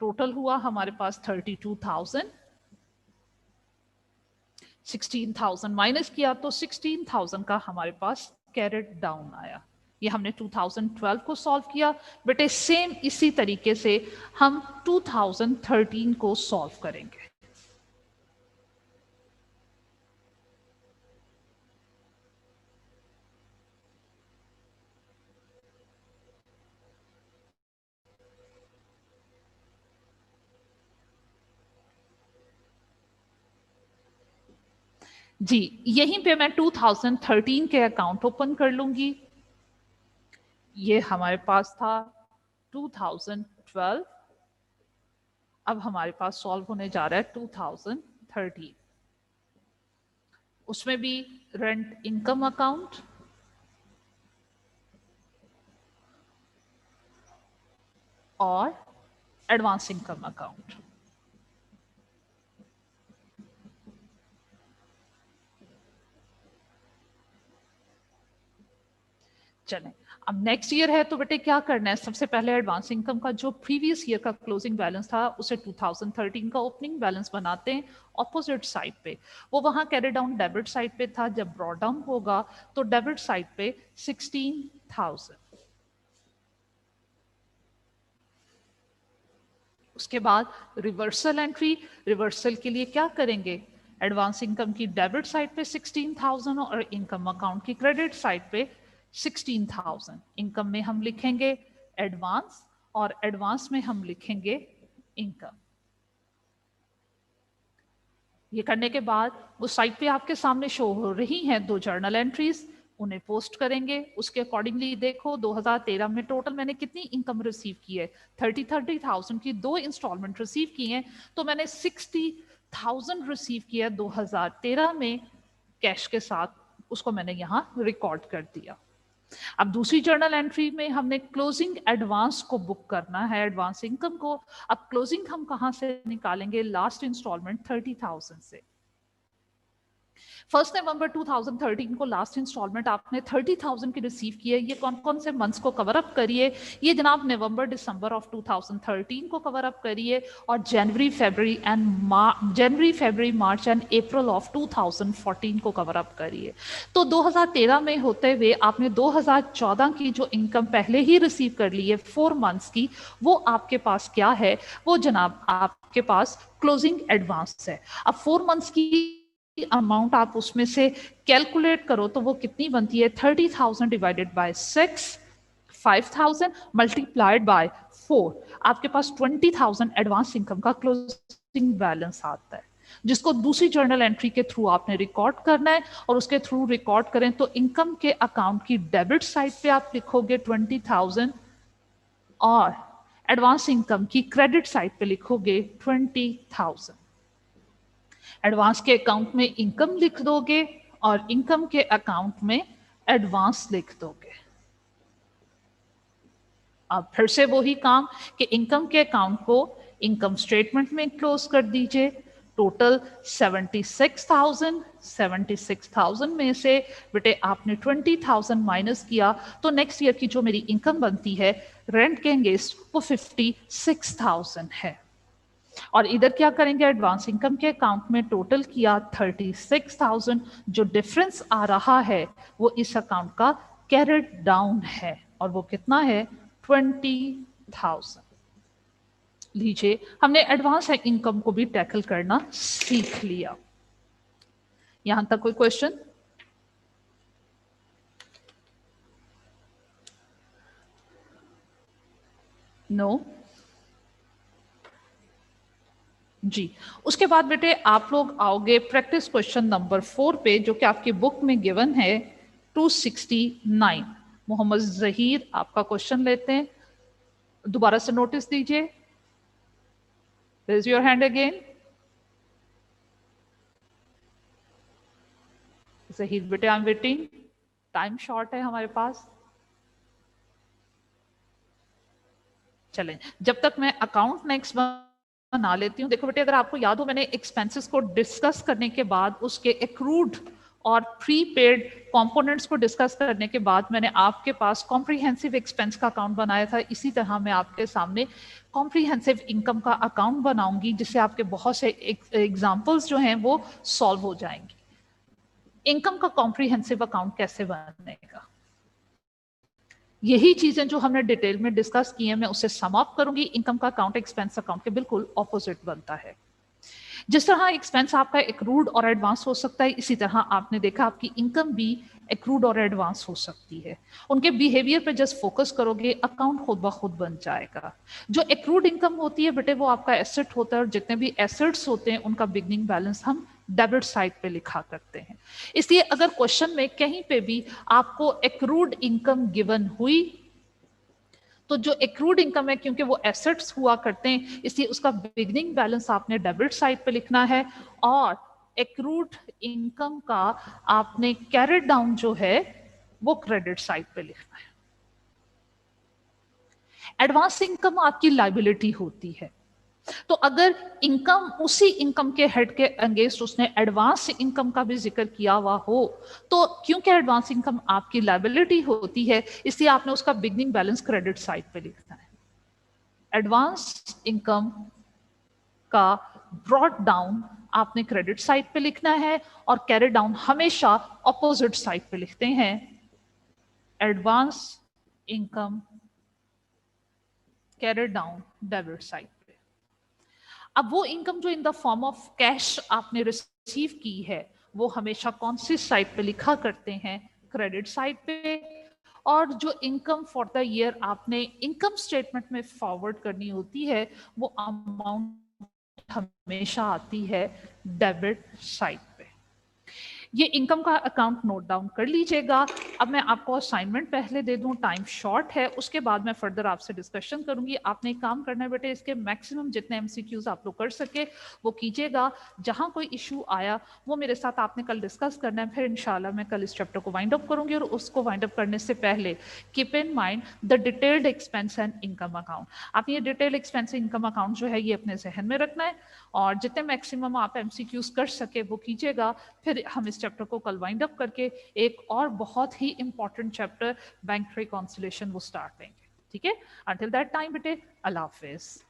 टोटल हुआ हमारे पास 32,000। 16,000 माइनस किया तो 16,000 का हमारे पास कैरेट डाउन आया। ये हमने 2012 को सॉल्व किया। बेटे सेम इसी तरीके से हम 2013 को सॉल्व करेंगे। जी, यहीं पे मैं 2013 के अकाउंट ओपन कर लूंगी। ये हमारे पास था 2012, अब हमारे पास सॉल्व होने जा रहा है 2013। उसमें भी रेंट इनकम अकाउंट और एडवांस इनकम अकाउंट। चलें, अब नेक्स्ट ईयर है तो बेटे क्या करना है, सबसे पहले एडवांस इनकम का जो प्रीवियस ईयर का क्लोजिंग बैलेंस था उसे 2013 का ओपनिंग बैलेंस बनाते हैं ऑपोजिट साइड पे। वो वहां कैरी डाउन डेबिट साइड पे था, जब ब्रॉ डाउन होगा तो डेबिट साइड पे 16,000। उसके बाद रिवर्सल एंट्री, रिवर्सल के लिए क्या करेंगे, एडवांस इनकम की डेबिट साइड पे 16,000 और इनकम अकाउंट की क्रेडिट साइड पे 16,000। इनकम में हम लिखेंगे एडवांस और एडवांस में हम लिखेंगे इनकम। ये करने के बाद उस साइट पे आपके सामने शो हो रही हैं दो जर्नल एंट्रीज, उन्हें पोस्ट करेंगे। उसके अकॉर्डिंगली देखो 2013 में टोटल मैंने कितनी इनकम रिसीव की है, 30,000 की दो इंस्टॉलमेंट रिसीव की हैं, तो मैंने 60,000 रिसीव किया 2013 में कैश के साथ, उसको मैंने यहाँ रिकॉर्ड कर दिया। अब दूसरी जर्नल एंट्री में हमने क्लोजिंग एडवांस को बुक करना है, एडवांस इनकम को। अब क्लोजिंग हम कहां से निकालेंगे, लास्ट इंस्टॉलमेंट 30,000 से। 1 नवंबर 2013 को लास्ट इंस्टॉलमेंट आपने 30,000 की रिसीव की है। ये कौन कौन से मंथ्स को कवर अप करिए, ये जनाब नवंबर दिसंबर ऑफ 2013 को कवर अप करिए और जनवरी February March and April of 2014 को कवर अप करिए। तो 2013 में होते हुए आपने 2014 की जो इनकम पहले ही रिसीव कर ली है 4 मंथ्स की, वो आपके पास क्या है, वो जनाब आपके पास क्लोजिंग एडवांस है। अब 4 मंथ्स की अमाउंट आप उसमें से कैलकुलेट करो तो वो कितनी बनती है, 30,000 डिवाइडेड बाय 6, 5,000 मल्टीप्लाइड बाय 4, आपके पास 20,000 एडवांस इनकम का क्लोजिंग बैलेंस आता है, जिसको दूसरी जर्नल एंट्री के थ्रू आपने रिकॉर्ड करना है। और उसके थ्रू रिकॉर्ड करें तो इनकम के अकाउंट की डेबिट साइड पे आप लिखोगे 20,000 और एडवांस इनकम की क्रेडिट साइड पे लिखोगे 20,000। एडवांस के अकाउंट में इनकम लिख दोगे और इनकम के अकाउंट में एडवांस लिख दोगे। अब फिर से वही काम कि इनकम के अकाउंट को इनकम स्टेटमेंट में क्लोज कर दीजिए। टोटल 76,000 में से बेटे आपने 20,000 माइनस किया तो नेक्स्ट ईयर की जो मेरी इनकम बनती है रेंट के अगेंस्ट वो 56,000 है। और इधर क्या करेंगे, एडवांस इनकम के अकाउंट में टोटल किया 36,000, जो डिफरेंस आ रहा है वो इस अकाउंट का कैरेट डाउन है और वो कितना है 20,000। लीजिए हमने एडवांस इनकम को भी टैकल करना सीख लिया। यहां तक कोई क्वेश्चन? नो? जी, उसके बाद बेटे आप लोग आओगे प्रैक्टिस क्वेश्चन नंबर 4 पे, जो कि आपकी बुक में गिवन है 269। मोहम्मद जहीर आपका क्वेश्चन लेते हैं, दोबारा से नोटिस दीजिए। Raise your hand again. Zaheer बेटे I am waiting, time short है हमारे पास। चलें, जब तक मैं अकाउंट नेक्स्ट बना लेती हूँ। देखो बेटे अगर आपको याद हो मैंने एक्सपेंसेस को डिस्कस करने के बाद उसके एक्रूड और प्रीपेड कंपोनेंट्स को डिस्कस करने के बाद मैंने आपके पास कॉम्प्रिहेंसिव एक्सपेंस का अकाउंट बनाया था। इसी तरह मैं आपके सामने कॉम्प्रिहेंसिव इनकम का अकाउंट बनाऊंगी, जिससे आपके बहुत से एग्जांपल्स जो हैं वो सॉल्व हो जाएंगे। इनकम का कॉम्प्रिहेंसिव अकाउंट कैसे बनेगा, यही चीजें जो हमने डिटेल में डिस्कस की हैं, मैं उसे सम अप करूंगी। इनकम का अकाउंट एक्सपेंस अकाउंट के बिल्कुल ऑपोजिट बनता है। जिस तरह एक्सपेंस आपका एक्रूड और एडवांस हो सकता है, इसी तरह आपने देखा आपकी इनकम भी एक्रूड और एडवांस हो सकती है। उनके बिहेवियर पे जस्ट फोकस करोगे, अकाउंट खुद ब खुद बन जाएगा। जो एक्रूड इनकम होती है बेटे, वो आपका एसेट होता है, और जितने भी एसेट्स होते हैं उनका बिगनिंग बैलेंस हम डेबिट साइड पे लिखा करते हैं। इसलिए अगर क्वेश्चन में कहीं पे भी आपको एक्रूड इनकम गिवन हुई, तो जो एक्रूड इनकम है, क्योंकि वो एसेट्स हुआ करते हैं, इसलिए उसका बिगनिंग बैलेंस आपने डेबिट साइड पे लिखना है, और एक्रूड इनकम का आपने कैरेट डाउन जो है वो क्रेडिट साइड पे लिखना है। एडवांस इनकम आपकी लायबिलिटी होती है, तो अगर इनकम उसी इनकम के हेड के अगेंस्ट उसने एडवांस इनकम का भी जिक्र किया हुआ हो, तो क्योंकि एडवांस इनकम आपकी लायबिलिटी होती है, इसलिए आपने उसका बिगनिंग बैलेंस क्रेडिट साइड पे लिखना है। एडवांस इनकम का ब्रॉट डाउन आपने क्रेडिट साइड पे लिखना है, और कैरी डाउन हमेशा ऑपोजिट साइड पे लिखते हैं। Advance income carry down debit side. अब वो इनकम जो in the form of cash आपने रिसीव की है, वो हमेशा कौन सी साइड पे लिखा करते हैं? क्रेडिट साइड पे। और जो इनकम फॉर द ईयर आपने इनकम स्टेटमेंट में फॉरवर्ड करनी होती है, वो अमाउंट हमेशा आती है डेबिट साइड पे। ये इनकम का अकाउंट नोट डाउन कर लीजिएगा। अब मैं आपको असाइनमेंट पहले दे दूं, टाइम शॉर्ट है, उसके बाद मैं फर्दर आपसे डिस्कशन करूंगी। आपने एक काम करना है बेटे, इसके मैक्सिमम जितने एमसीक्यूज आप लोग कर सके वो कीजिएगा। जहां कोई इशू आया वो मेरे साथ आपने कल डिस्कस करना है, फिर इंशाल्लाह मैं कल इस चैप्टर को वाइंड अप करूंगी। और उसको वाइंड अप करने से पहले keep in mind the detailed expense and income account. आप ये डिटेल्ड एक्सपेंस इनकम अकाउंट जो है ये अपने जहन में रखना है, और जितने मैक्सिमम आप एमसीक्यूज कर सके वो कीजिएगा। फिर हम इस चैप्टर को कल वाइंड अप करके एक और बहुत ही इंपॉर्टेंट चैप्टर बैंक रिकॉन्सिलेशन वो स्टार्ट करेंगे। ठीक है, अंटिल दैट टाइम बेटे, अल्लाह हाफिज।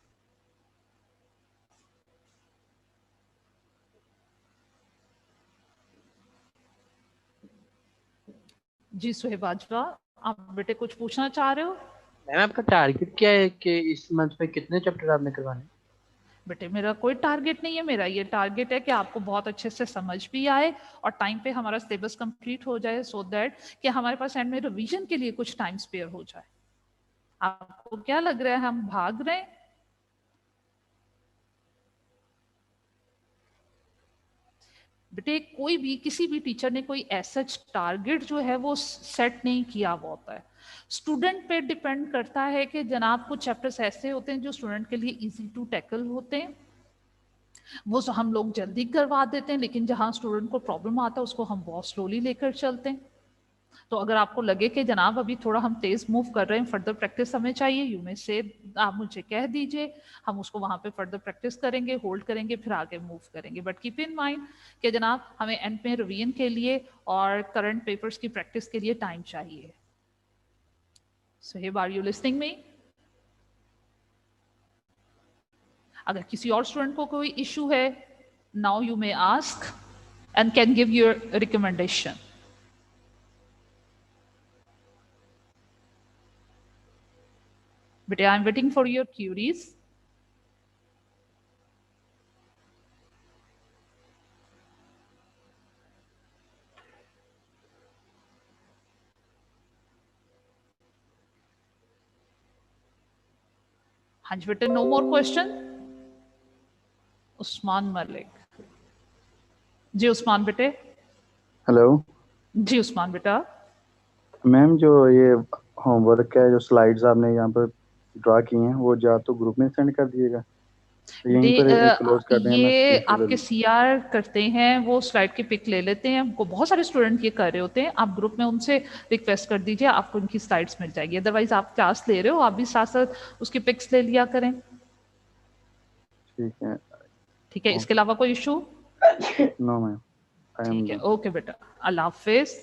जी सुहेब बाजवा, आप बेटे कुछ पूछना चाह रहे हो? मैम आपका टारगेट क्या है कि इस मंथ में कितने चैप्टर आपने करवाने? बेटे मेरा कोई टारगेट नहीं है, मेरा ये टारगेट है कि आपको बहुत अच्छे से समझ भी आए और टाइम पे हमारा सिलेबस कंप्लीट हो जाए, सो दैट कि हमारे पास एंड में रिवीजन के लिए कुछ टाइम स्पेयर हो जाए। आपको क्या लग रहा है हम भाग रहे हैं? बेटे कोई भी, किसी भी टीचर ने कोई ऐसा टारगेट जो है वो सेट नहीं किया हुआ होता है। स्टूडेंट पे डिपेंड करता है कि जनाब कुछ चैप्टर्स ऐसे होते हैं जो स्टूडेंट के लिए इजी टू टैकल होते हैं, वो हम लोग जल्दी करवा देते हैं, लेकिन जहां स्टूडेंट को प्रॉब्लम आता है उसको हम बहुत स्लोली लेकर चलते हैं। तो अगर आपको लगे कि जनाब अभी थोड़ा हम तेज मूव कर रहे हैं, फर्दर प्रैक्टिस हमें चाहिए, यू में से आप मुझे कह दीजिए, हम उसको वहां पे फर्दर प्रैक्टिस करेंगे, होल्ड करेंगे, फिर आगे मूव करेंगे। बट कीप इन माइंड कि जनाब हमें एंड में रिवीजन के लिए और करंट पेपर्स की प्रैक्टिस के लिए टाइम चाहिए। Suhaib, are you listening me? अगर किसी और स्टूडेंट को कोई इशू है, now you may ask and can give your recommendation. But I'm waiting for your queries. हाँ जी बेटे, no more question. Usman Malik ji. Usman बेटे। हेलो जी उस्मान बेटा। मैम, जो ये होमवर्क है, जो स्लाइड्स आपने यहाँ पर ड्रा की हैं, वो जा तो ग्रुप में सेंड कर दिएगा, तो यहीं पर क्लोज कर दें। ये आपके सीआर करते हैं, वो स्लाइड की पिक ले लेते हैं, हमको बहुत सारे स्टूडेंट ये कर रहे होते हैं। आप ग्रुप में उनसे रिक्वेस्ट कर दीजिए, आपको उनकी स्लाइड्स मिल जाएगी। अदरवाइज आप क्लास ले रहे हो, आप भी साथ साथ उसकी पिक्स ले लिया करें। ठीक है, ठीक है, इसके अलावा कोई इशू? नो मैम, ठीक है, ओके बेटा, अल्लाह हाफिज।